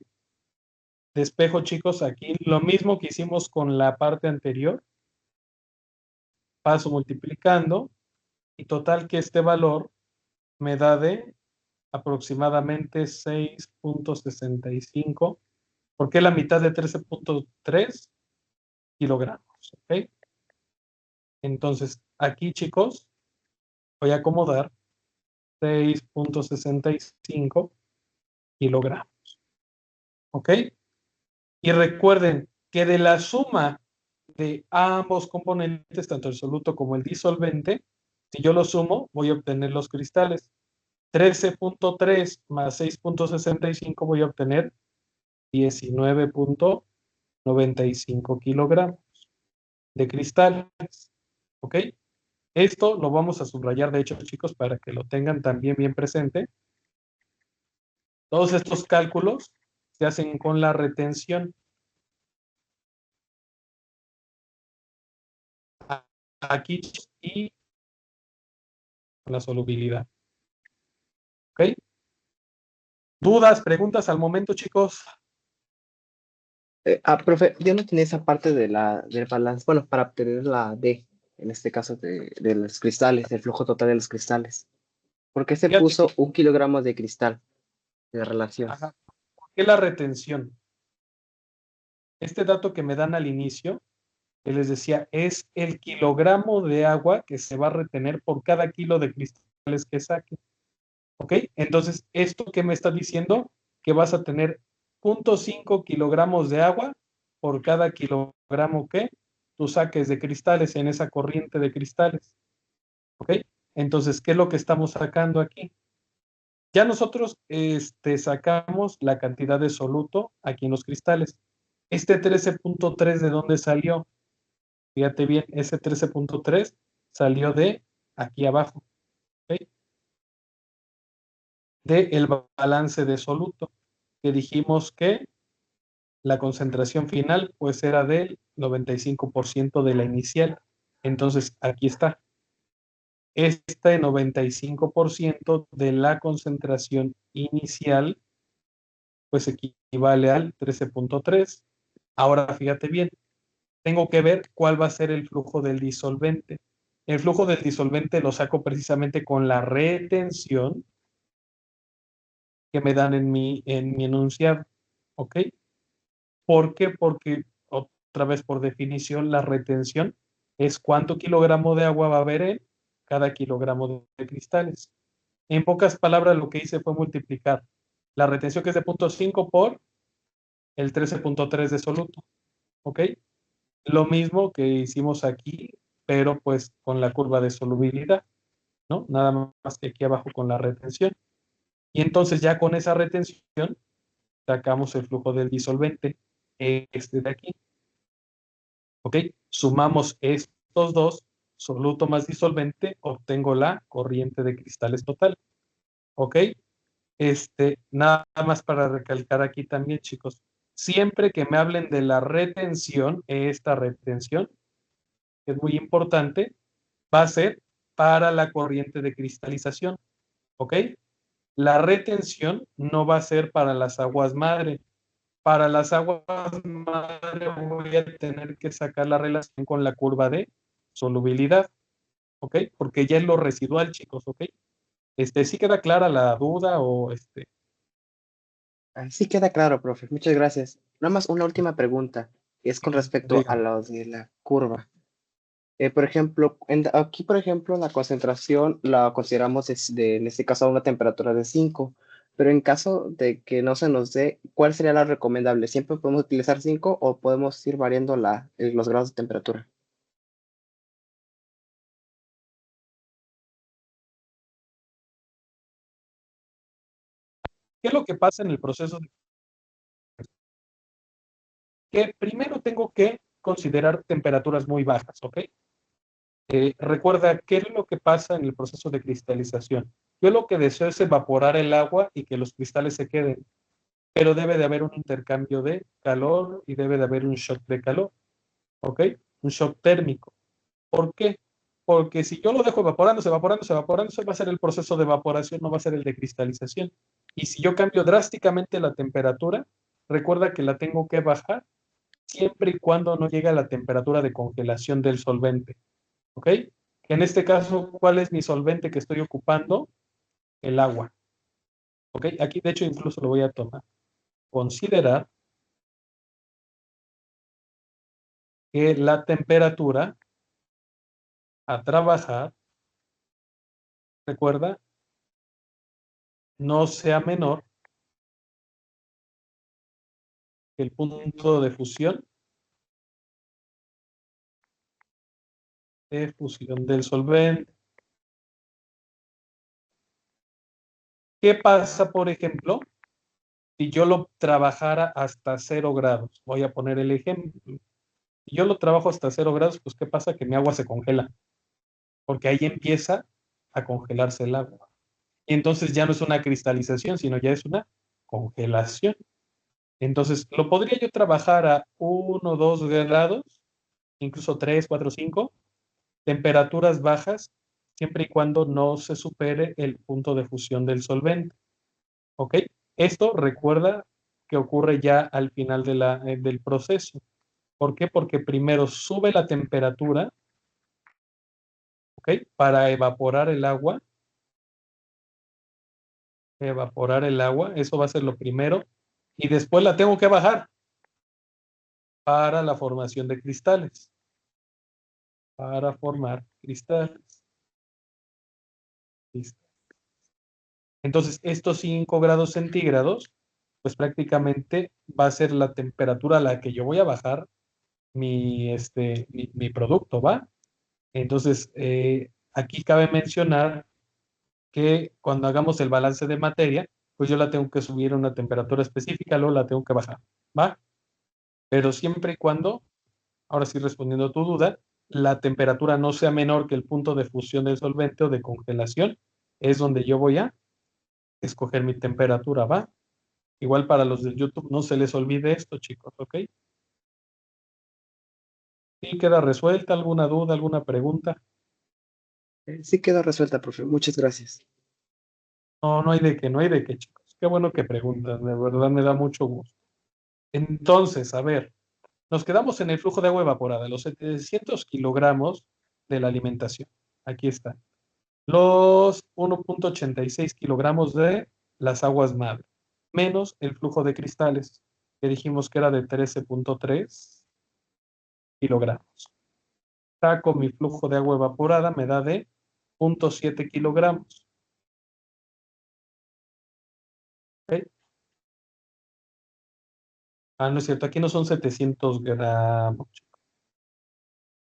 despejo, chicos, aquí lo mismo que hicimos con la parte anterior. Paso multiplicando y total que este valor me da de aproximadamente 6.65, porque es la mitad de 13.3 kilogramos. ¿Ok? Entonces, aquí, chicos, voy a acomodar 6.65 kilogramos. ¿Ok? Y recuerden que de la suma de ambos componentes, tanto el soluto como el disolvente, si yo lo sumo, voy a obtener los cristales. 13.3 más 6.65 voy a obtener 19.95 kilogramos de cristales. ¿Ok? Esto lo vamos a subrayar, de hecho, chicos, para que lo tengan también bien presente. Todos estos cálculos se hacen con la retención. Aquí y la solubilidad. ¿Ok? ¿Dudas, preguntas al momento, chicos?
Profe, yo no tenía esa parte del balance, bueno, para obtener la D, en este caso de los cristales, el flujo total de los cristales. ¿Por qué se
Fíjate
puso
que,
1 kilogramo de cristal de relación?
ajá, ¿por qué la retención? Este dato que me dan al inicio, que les decía, es el kilogramo de agua que se va a retener por cada kilo de cristales que saque. ¿Ok? Entonces, ¿esto qué me está diciendo? Que vas a tener 0.5 kilogramos de agua por cada kilogramo que tú saques de cristales en esa corriente de cristales. ¿Ok? Entonces, ¿qué es lo que estamos sacando aquí? Ya nosotros sacamos la cantidad de soluto aquí en los cristales. Este 13.3, ¿de dónde salió? Fíjate bien, ese 13.3 salió de aquí abajo, ¿ok? De el balance de soluto, que dijimos que la concentración final pues era del 95% de la inicial. Entonces, aquí está. Este 95% de la concentración inicial pues equivale al 13.3. Ahora fíjate bien, tengo que ver cuál va a ser el flujo del disolvente. El flujo del disolvente lo saco precisamente con la retención que me dan en mi enunciado. ¿Ok? ¿Por qué? Porque otra vez por definición la retención es cuánto kilogramo de agua va a haber en cada kilogramo de cristales. En pocas palabras lo que hice fue multiplicar la retención, que es de 0.5, por el 13.3 de soluto. ¿Ok? Lo mismo que hicimos aquí, pero pues con la curva de solubilidad, ¿no? Nada más que aquí abajo con la retención. Y entonces ya con esa retención sacamos el flujo del disolvente, este de aquí. ¿Ok? Sumamos estos dos, soluto más disolvente, obtengo la corriente de cristales total. ¿Ok? Nada más para recalcar aquí también, chicos. Siempre que me hablen de la retención, esta retención, que es muy importante, va a ser para la corriente de cristalización. ¿Ok? La retención no va a ser para las aguas madre. Para las aguas madre voy a tener que sacar la relación con la curva de solubilidad. ¿Ok? Porque ya es lo residual, chicos. ¿Ok? ¿Sí queda clara la duda o
Sí queda claro, profe. Muchas gracias. Nada más una última pregunta. Es con respecto a
dígame?
lo de la curva. Por ejemplo, aquí, por ejemplo, la concentración la consideramos en este caso a una temperatura de 5, pero en caso de que no se nos dé, ¿cuál sería la recomendable? ¿Siempre podemos utilizar 5 o podemos ir variando los grados de temperatura?
¿Qué es lo que pasa en el proceso? Que primero tengo que considerar temperaturas muy bajas, ¿ok? Recuerda, ¿qué es lo que pasa en el proceso de cristalización? Yo lo que deseo es evaporar el agua y que los cristales se queden, pero debe de haber un intercambio de calor y debe de haber un shock de calor, ¿ok? Un shock térmico. ¿Por qué? Porque si yo lo dejo evaporándose, evaporándose, evaporándose, va a ser el proceso de evaporación, no va a ser el de cristalización. Y si yo cambio drásticamente la temperatura, recuerda que la tengo que bajar siempre y cuando no llegue a la temperatura de congelación del solvente. ¿Ok? En este caso, ¿cuál es mi solvente que estoy ocupando? El agua. ¿Ok? Aquí, de hecho, incluso lo voy a tomar. Considerar que la temperatura a trabajar, recuerda, no sea menor que el punto de fusión del solvente. ¿Qué pasa, por ejemplo, si yo lo trabajara hasta 0 grados? Voy a poner el ejemplo. Si yo lo trabajo hasta 0 grados, pues ¿qué pasa? Que mi agua se congela, porque ahí empieza a congelarse el agua. Y entonces ya no es una cristalización, sino ya es una congelación. Entonces, lo podría yo trabajar a 1, 2 grados, incluso 3, 4, 5, temperaturas bajas, siempre y cuando no se supere el punto de fusión del solvente. ¿Ok? Esto recuerda que ocurre ya al final del proceso. ¿Por qué? Porque primero sube la temperatura, ¿ok? Para evaporar el agua, eso va a ser lo primero, y después la tengo que bajar para la formación de cristales, para formar cristales. ¿Listo? Entonces, estos 5 grados centígrados, pues prácticamente va a ser la temperatura a la que yo voy a bajar mi producto, ¿va? Entonces, aquí cabe mencionar que cuando hagamos el balance de materia, pues yo la tengo que subir a una temperatura específica, luego la tengo que bajar, ¿va? Pero siempre y cuando, ahora sí respondiendo a tu duda, la temperatura no sea menor que el punto de fusión del solvente o de congelación, es donde yo voy a escoger mi temperatura, ¿va? Igual para los de YouTube, no se les olvide esto, chicos, ¿ok? ¿Sí queda resuelta alguna duda, alguna pregunta?
Sí quedó resuelta, profe. Muchas gracias.
No, no hay de qué, no hay de qué, chicos. Qué bueno que preguntan, de verdad me da mucho gusto. Entonces, a ver, nos quedamos en el flujo de agua evaporada, los 700 kilogramos de la alimentación. Aquí está. Los 1,86 kilogramos de las aguas madre, menos el flujo de cristales, que dijimos que era de 13,3 kilogramos. Saco mi flujo de agua evaporada, me da de 0,7 kilogramos. ¿Ok? Ah, no es cierto, aquí no son 700 gramos,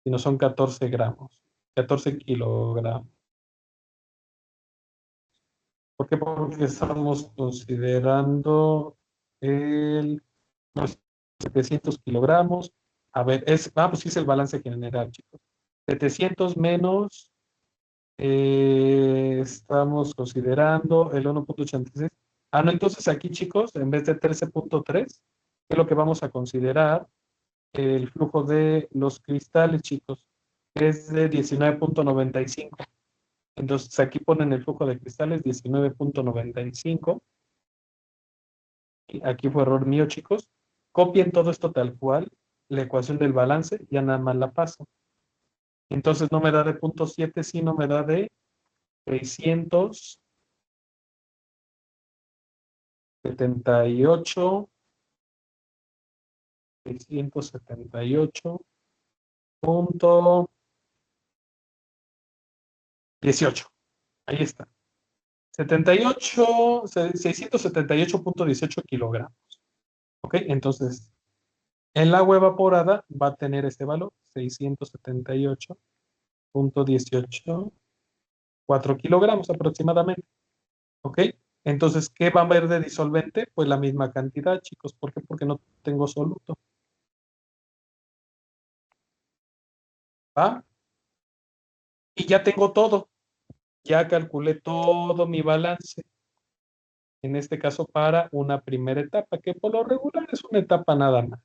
sino son 14 gramos, 14 kilogramos. ¿Por qué? Porque estamos considerando los 700 kilogramos. A ver, pues sí es el balance general, chicos. 700 menos, estamos considerando el 1,86. Ah, no, entonces aquí, chicos, en vez de 13,3, ¿qué es lo que vamos a considerar? El flujo de los cristales, chicos, es de 19,95. Entonces aquí ponen el flujo de cristales 19,95. Aquí fue error mío, chicos. Copien todo esto tal cual, la ecuación del balance, ya nada más la paso. Entonces no me da de 0,7, sino me da de 678, 678,18. Ahí está. 678,18 kilogramos. ¿Ok? Entonces, el agua evaporada va a tener este valor, 678,18, 4 kilogramos aproximadamente. ¿Ok? Entonces, ¿qué va a haber de disolvente? Pues la misma cantidad, chicos. ¿Por qué? Porque no tengo soluto. ¿Va? Y ya tengo todo. Ya calculé todo mi balance. En este caso, para una primera etapa, que por lo regular es una etapa nada más.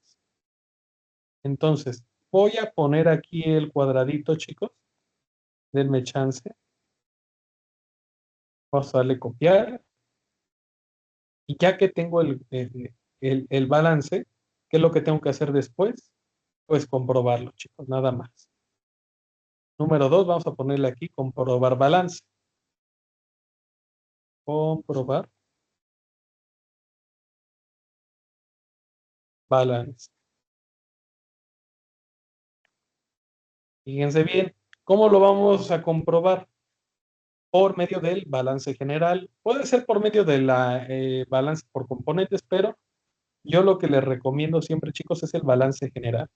Entonces, voy a poner aquí el cuadradito, chicos. Denme chance. Vamos a darle copiar. Y ya que tengo el balance, ¿qué es lo que tengo que hacer después? Pues comprobarlo, chicos, nada más. Número 2, vamos a ponerle aquí comprobar balance. Comprobar balance. Fíjense bien, ¿cómo lo vamos a comprobar? Por medio del balance general. Puede ser por medio de la balance por componentes, pero yo lo que les recomiendo siempre, chicos, es el balance general.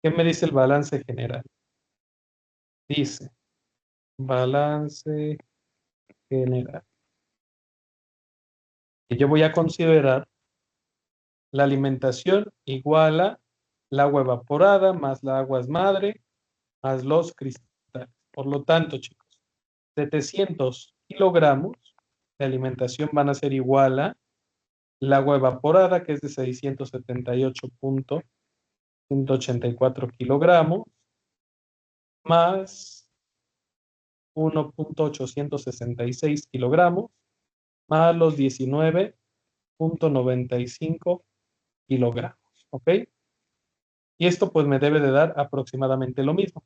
¿Qué me dice el balance general? Dice balance general. Que yo voy a considerar la alimentación igual a la agua evaporada más la aguas madre más los cristales. Por lo tanto, chicos, 700 kilogramos de alimentación van a ser igual a el agua evaporada, que es de 678,184 kilogramos, más 1,866 kilogramos, más los 19,95 kilogramos. ¿Ok? Y esto pues me debe de dar aproximadamente lo mismo.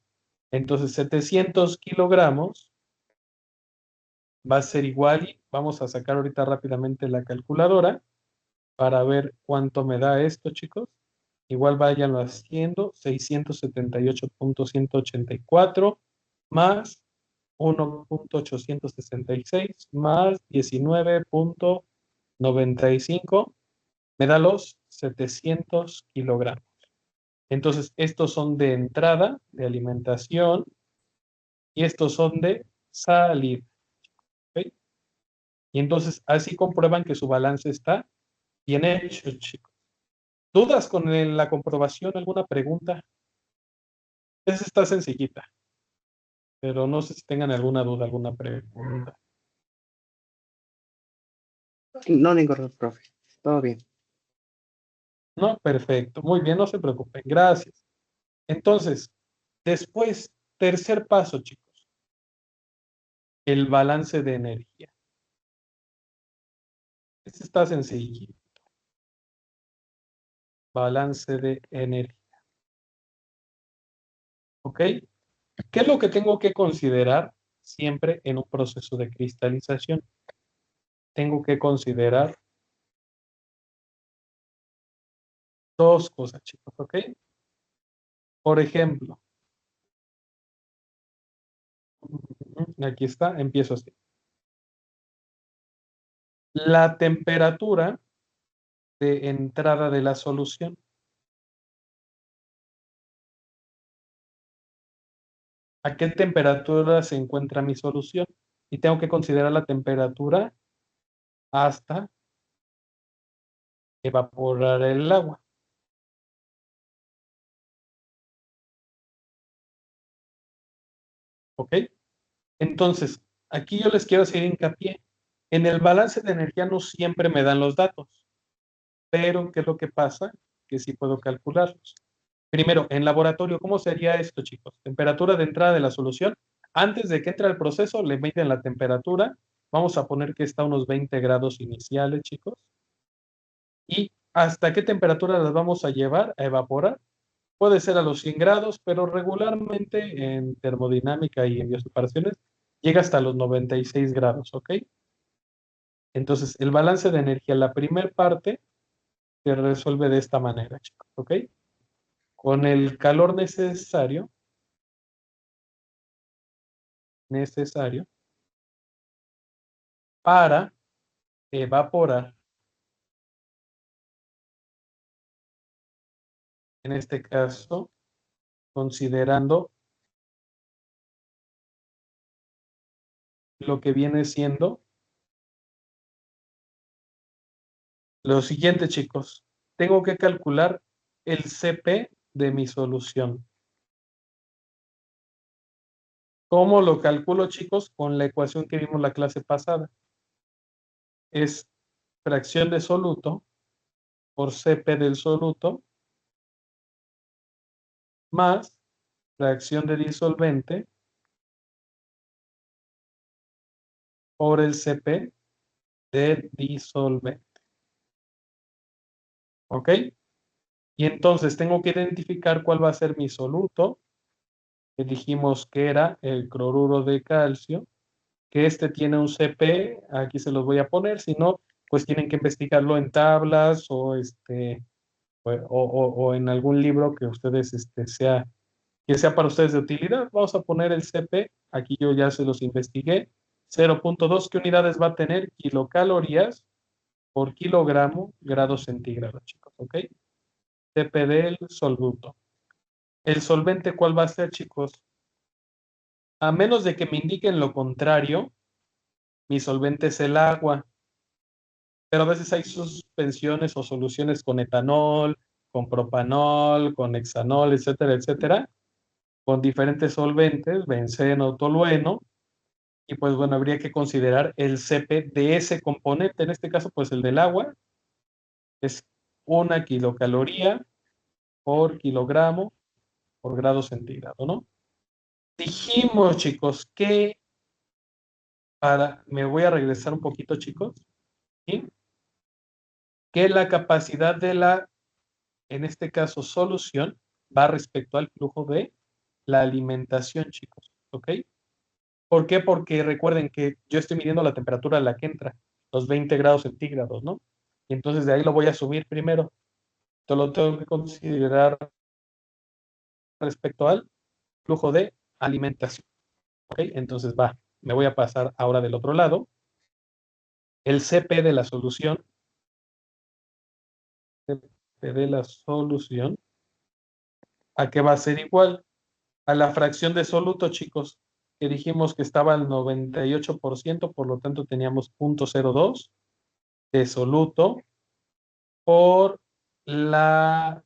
Entonces 700 kilogramos va a ser igual, y vamos a sacar ahorita rápidamente la calculadora para ver cuánto me da esto, chicos. Igual váyanlo haciendo, 678,184 más 1,866 más 19,95 me da los 700 kilogramos. Entonces, estos son de entrada, de alimentación, y estos son de salida. ¿Ok? Y entonces, así comprueban que su balance está bien hecho, chicos. ¿Dudas con la comprobación? ¿Alguna pregunta? Esa está sencillita, pero no sé si tengan alguna duda, alguna pregunta.
No, ningún profe. Todo bien.
No, perfecto. Muy bien, no se preocupen. Gracias. Entonces, después, tercer paso, chicos. el balance de energía. Este está sencillo. Balance de energía. ¿Ok? ¿Qué es lo que tengo que considerar siempre en un proceso de cristalización? Tengo que considerar dos cosas, chicos, ¿ok? Por ejemplo, aquí está, empiezo así. La temperatura de entrada de la solución. ¿A qué temperatura se encuentra mi solución? Y tengo que considerar la temperatura hasta evaporar el agua. ¿Ok? Entonces, aquí yo les quiero hacer hincapié. En el balance de energía no siempre me dan los datos, pero ¿qué es lo que pasa? Que sí puedo calcularlos. Primero, en laboratorio, ¿cómo sería esto, chicos? Temperatura de entrada de la solución. Antes de que entre el proceso, le miden la temperatura. Vamos a poner que está a unos 20 grados iniciales, chicos. ¿Y hasta qué temperatura las vamos a llevar a evaporar? Puede ser a los 100 grados, pero regularmente en termodinámica y en bioseparaciones llega hasta los 96 grados, ¿ok? Entonces, el balance de energía, la primera parte, se resuelve de esta manera, chicos, ¿ok? Con el calor necesario para evaporar, en este caso, considerando lo que viene siendo lo siguiente, chicos. Tengo que calcular el CP de mi solución. ¿Cómo lo calculo, chicos? Con la ecuación que vimos la clase pasada. Es fracción de soluto por CP del soluto más fracción de disolvente por el CP del disolvente. ¿Ok? Y entonces tengo que identificar cuál va a ser mi soluto, que dijimos que era el cloruro de calcio, que este tiene un CP, aquí se los voy a poner, si no, pues tienen que investigarlo en tablas o, o en algún libro que ustedes que sea para ustedes de utilidad. Vamos a poner el CP, aquí yo ya se los investigué, 0.2, ¿qué unidades va a tener? Kilocalorías por kilogramo grados centígrados, chicos, ¿ok? CP del soluto. ¿El solvente cuál va a ser, chicos? A menos de que me indiquen lo contrario, mi solvente es el agua, pero a veces hay suspensiones o soluciones con etanol, con propanol, con hexanol, etcétera, etcétera, con diferentes solventes, benceno, tolueno, y pues bueno, habría que considerar el CP de ese componente, en este caso pues el del agua, es 1 kilocaloría por kilogramo por grado centígrado, ¿no? Dijimos, chicos, que me voy a regresar un poquito, chicos, ¿sí? Que la capacidad de en este caso, solución, va respecto al flujo de la alimentación, chicos, ¿ok? ¿Por qué? Porque recuerden que yo estoy midiendo la temperatura a la que entra, los 20 grados centígrados, ¿no? Y entonces de ahí lo voy a subir primero. Entonces lo tengo que considerar respecto al flujo de alimentación, ¿ok? Entonces me voy a pasar ahora del otro lado. El CP de la solución, CP de la solución, ¿a qué va a ser igual? A la fracción de soluto, chicos, que dijimos que estaba al 98%, por lo tanto teníamos 0.02 de soluto por la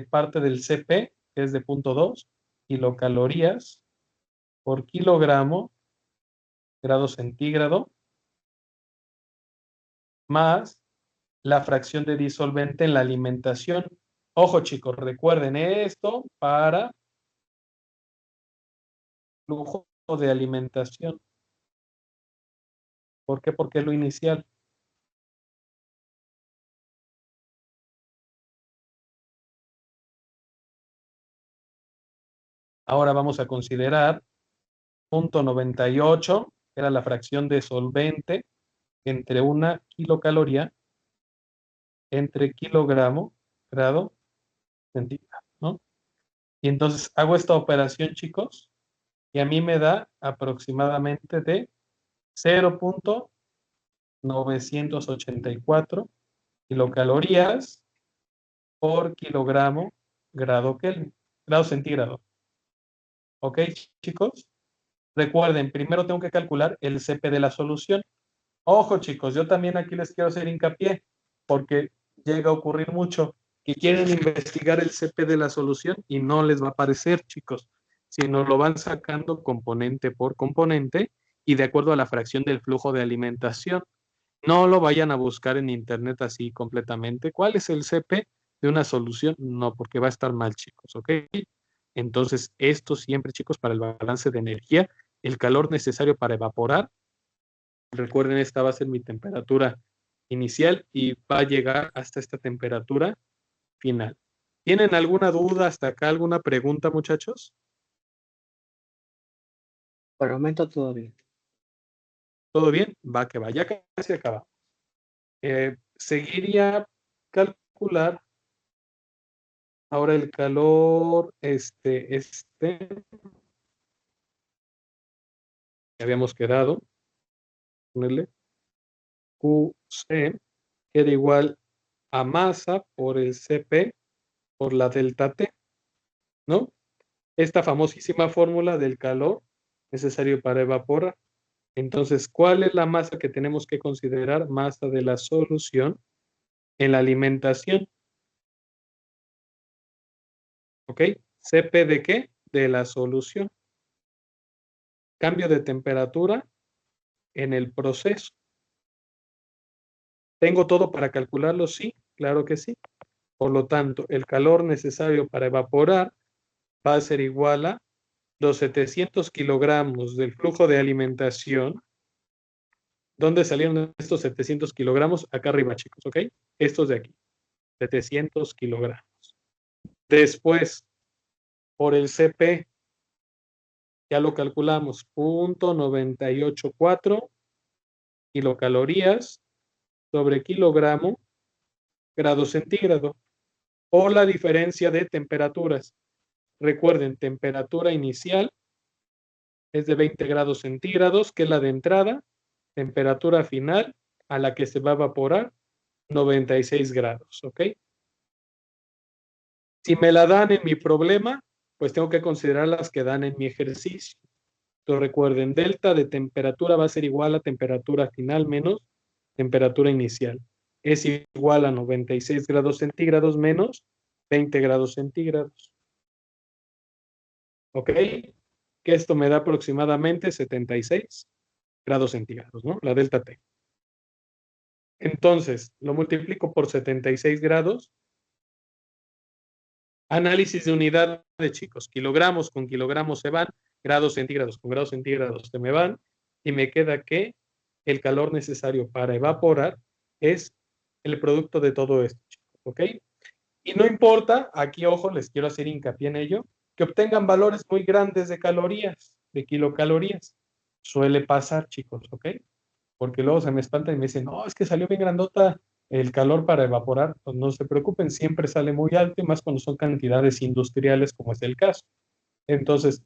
parte del CP, que es de 0.2 kilocalorías por kilogramo grado centígrado, más la fracción de disolvente en la alimentación. Ojo, chicos, recuerden esto para flujo de alimentación. ¿Por qué? Porque es lo inicial. Ahora vamos a considerar punto 98, que era la fracción de solvente entre una kilocaloría entre kilogramo, grado, centígrado, ¿no? Y entonces hago esta operación, chicos, y a mí me da aproximadamente de 0.984 kilocalorías por kilogramo grado Kelvin, grado centígrado. ¿Ok, chicos? Recuerden, primero tengo que calcular el CP de la solución. Ojo, chicos, yo también aquí les quiero hacer hincapié, porque llega a ocurrir mucho que quieren investigar el CP de la solución y no les va a aparecer, chicos, sino lo van sacando componente por componente y de acuerdo a la fracción del flujo de alimentación. No lo vayan a buscar en internet así completamente. ¿Cuál es el CP de una solución? No, porque va a estar mal, chicos, ¿ok? Entonces, esto siempre, chicos, para el balance de energía, el calor necesario para evaporar. Recuerden, esta va a ser mi temperatura inicial y va a llegar hasta esta temperatura final. ¿Tienen alguna duda hasta acá, alguna pregunta, muchachos?
Por el momento todo bien.
¿Todo bien? Va que va, ya casi acaba. Seguiría calcular ahora el calor, que habíamos quedado, ponerle QC, queda igual a masa por el CP por la delta T, ¿no? Esta famosísima fórmula del calor necesario para evaporar. Entonces, ¿cuál es la masa que tenemos que considerar? Masa de la solución en la alimentación. ¿Ok? ¿CP de qué? De la solución. Cambio de temperatura en el proceso. ¿Tengo todo para calcularlo? Sí, claro que sí. Por lo tanto, el calor necesario para evaporar va a ser igual a los 700 kilogramos del flujo de alimentación. ¿Dónde salieron estos 700 kilogramos? Acá arriba, chicos, ¿ok? Estos de aquí, 700 kilogramos. Después, por el CP, ya lo calculamos, 0.984 kilocalorías sobre kilogramo grado centígrado, o la diferencia de temperaturas. Recuerden, temperatura inicial es de 20 grados centígrados, que es la de entrada, temperatura final a la que se va a evaporar, 96 grados, ¿ok? Si me la dan en mi problema, pues tengo que considerar las que dan en mi ejercicio. Entonces recuerden, delta de temperatura va a ser igual a temperatura final menos temperatura inicial. Es igual a 96 grados centígrados menos 20 grados centígrados. ¿Ok? Que esto me da aproximadamente 76 grados centígrados, ¿no? La delta T. Entonces, lo multiplico por 76 grados. Análisis de unidad de chicos. Kilogramos con kilogramos se van, grados centígrados con grados centígrados se me van, y me queda que el calor necesario para evaporar es el producto de todo esto, chicos, ¿ok? Y no importa, aquí ojo, les quiero hacer hincapié en ello, que obtengan valores muy grandes de calorías, de kilocalorías. Suele pasar, chicos, ¿ok? Porque luego se me espantan y me dicen, no, es que salió bien grandota el calor para evaporar. Pues no se preocupen, siempre sale muy alto y más cuando son cantidades industriales como es el caso. Entonces,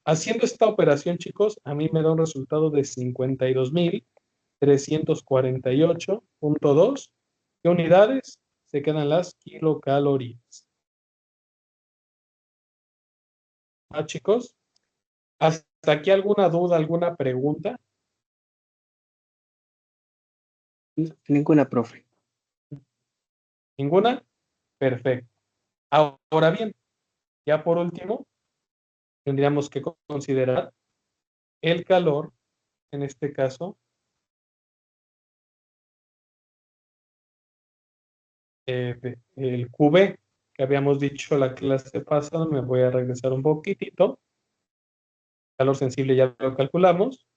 haciendo esta operación, chicos, a mí me da un resultado de 52.348.2. ¿Qué unidades? Se quedan las kilocalorías. ¿Ah, chicos? ¿Hasta aquí alguna duda, alguna pregunta?
Ninguna, profe.
¿Ninguna? Perfecto. Ahora bien, ya por último, tendríamos que considerar el calor, en este caso, el QB, que habíamos dicho la clase pasada, me voy a regresar un poquitito. Calor sensible ya lo calculamos.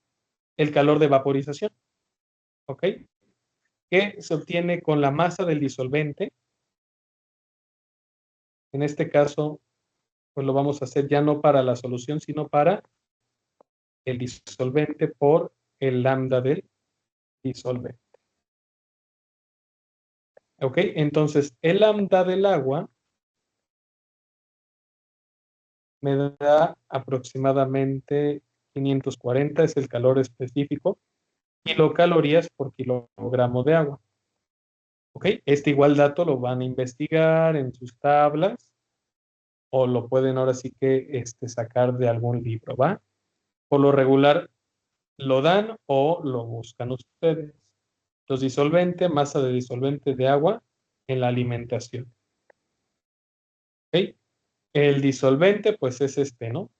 El calor de vaporización. ¿ok? Que se obtiene con la masa del disolvente. En este caso, pues lo vamos a hacer ya no para la solución, sino para el disolvente por el lambda del disolvente. ¿Ok? Entonces, el lambda del agua me da aproximadamente 540, es el calor específico, kilocalorías por kilogramo de agua. ¿Ok? Este igual dato lo van a investigar en sus tablas o lo pueden ahora sí que sacar de algún libro, ¿va? Por lo regular lo dan o lo buscan ustedes. Los disolventes, masa de disolvente de agua en la alimentación. ¿Ok? El disolvente, pues es ¿no?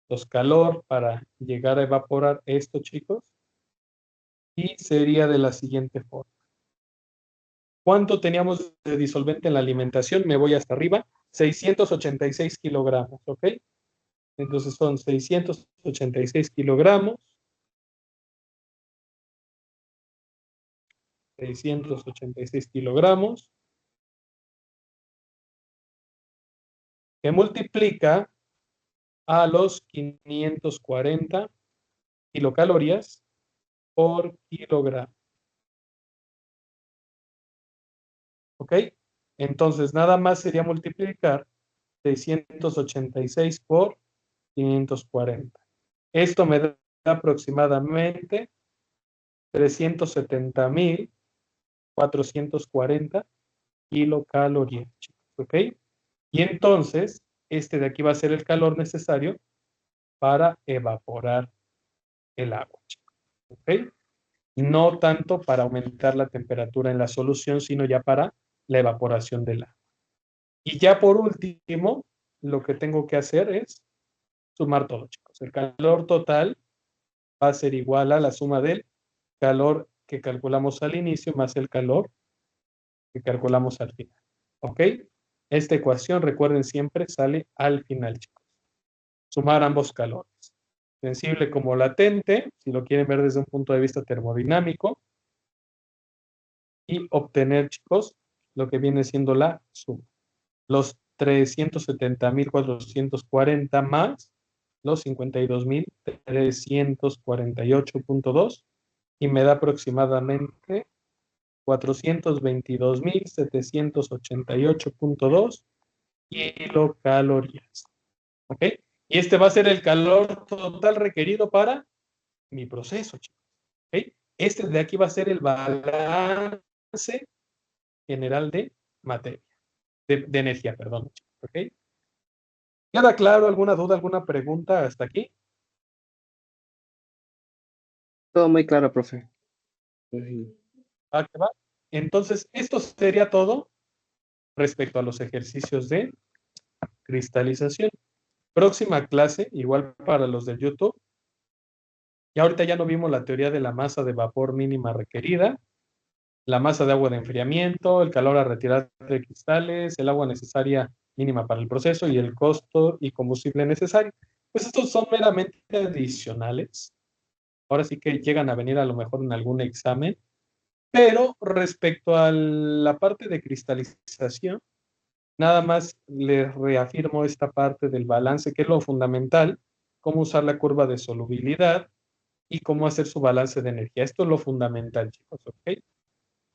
Los calor para llegar a evaporar esto, chicos. Y sería de la siguiente forma. ¿Cuánto teníamos de disolvente en la alimentación? Me voy hasta arriba. 686 kilogramos, ¿ok? Entonces son 686 kilogramos. 686 kilogramos. Que multiplica a los 540 kilocalorías por kilogramo. ¿Ok? Entonces, nada más sería multiplicar 686 por 540. Esto me da aproximadamente 370,440 kilocalorías. ¿Ok? Y entonces, este de aquí va a ser el calor necesario para evaporar el agua. ¿Ok? No tanto para aumentar la temperatura en la solución, sino ya para la evaporación del agua. Y ya por último, lo que tengo que hacer es sumar todo, chicos. El calor total va a ser igual a la suma del calor que calculamos al inicio más el calor que calculamos al final. ¿Ok? Esta ecuación, recuerden siempre, sale al final, chicos. Sumar ambos calores. Sensible como latente, si lo quieren ver desde un punto de vista termodinámico, y obtener, chicos, lo que viene siendo la suma. Los 370,440 más los 52,348.2 y me da aproximadamente 422,788.2 kilocalorías. ¿Ok? Y este va a ser el calor total requerido para mi proceso, chicos. ¿Ok? Este de aquí va a ser el balance general de materia, de energía, perdón. ¿Ok? ¿Queda claro alguna duda, alguna pregunta hasta aquí?
Todo muy claro, profe.
¿Va que va? Entonces, esto sería todo respecto a los ejercicios de cristalización. Próxima clase, igual para los del YouTube. Y ahorita ya no vimos la teoría de la masa de vapor mínima requerida, la masa de agua de enfriamiento, el calor a retirar de cristales, el agua necesaria mínima para el proceso y el costo y combustible necesario. Pues estos son meramente adicionales. Ahora sí que llegan a venir a lo mejor en algún examen, pero respecto a la parte de cristalización, nada más les reafirmo esta parte del balance, que es lo fundamental, cómo usar la curva de solubilidad y cómo hacer su balance de energía. Esto es lo fundamental, chicos, ¿ok?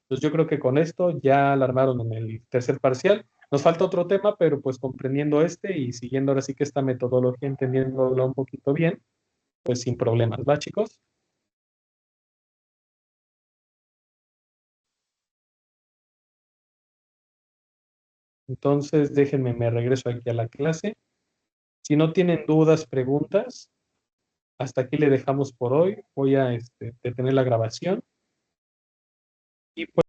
Pues yo creo que con esto ya la armaron en el tercer parcial. Nos falta otro tema, pero pues comprendiendo este y siguiendo ahora sí que esta metodología, entendiéndolo un poquito bien, pues sin problemas, ¿va, chicos? Entonces, déjenme, me regreso aquí a la clase. Si no tienen dudas, preguntas, hasta aquí le dejamos por hoy. Voy a detener la grabación. Y pues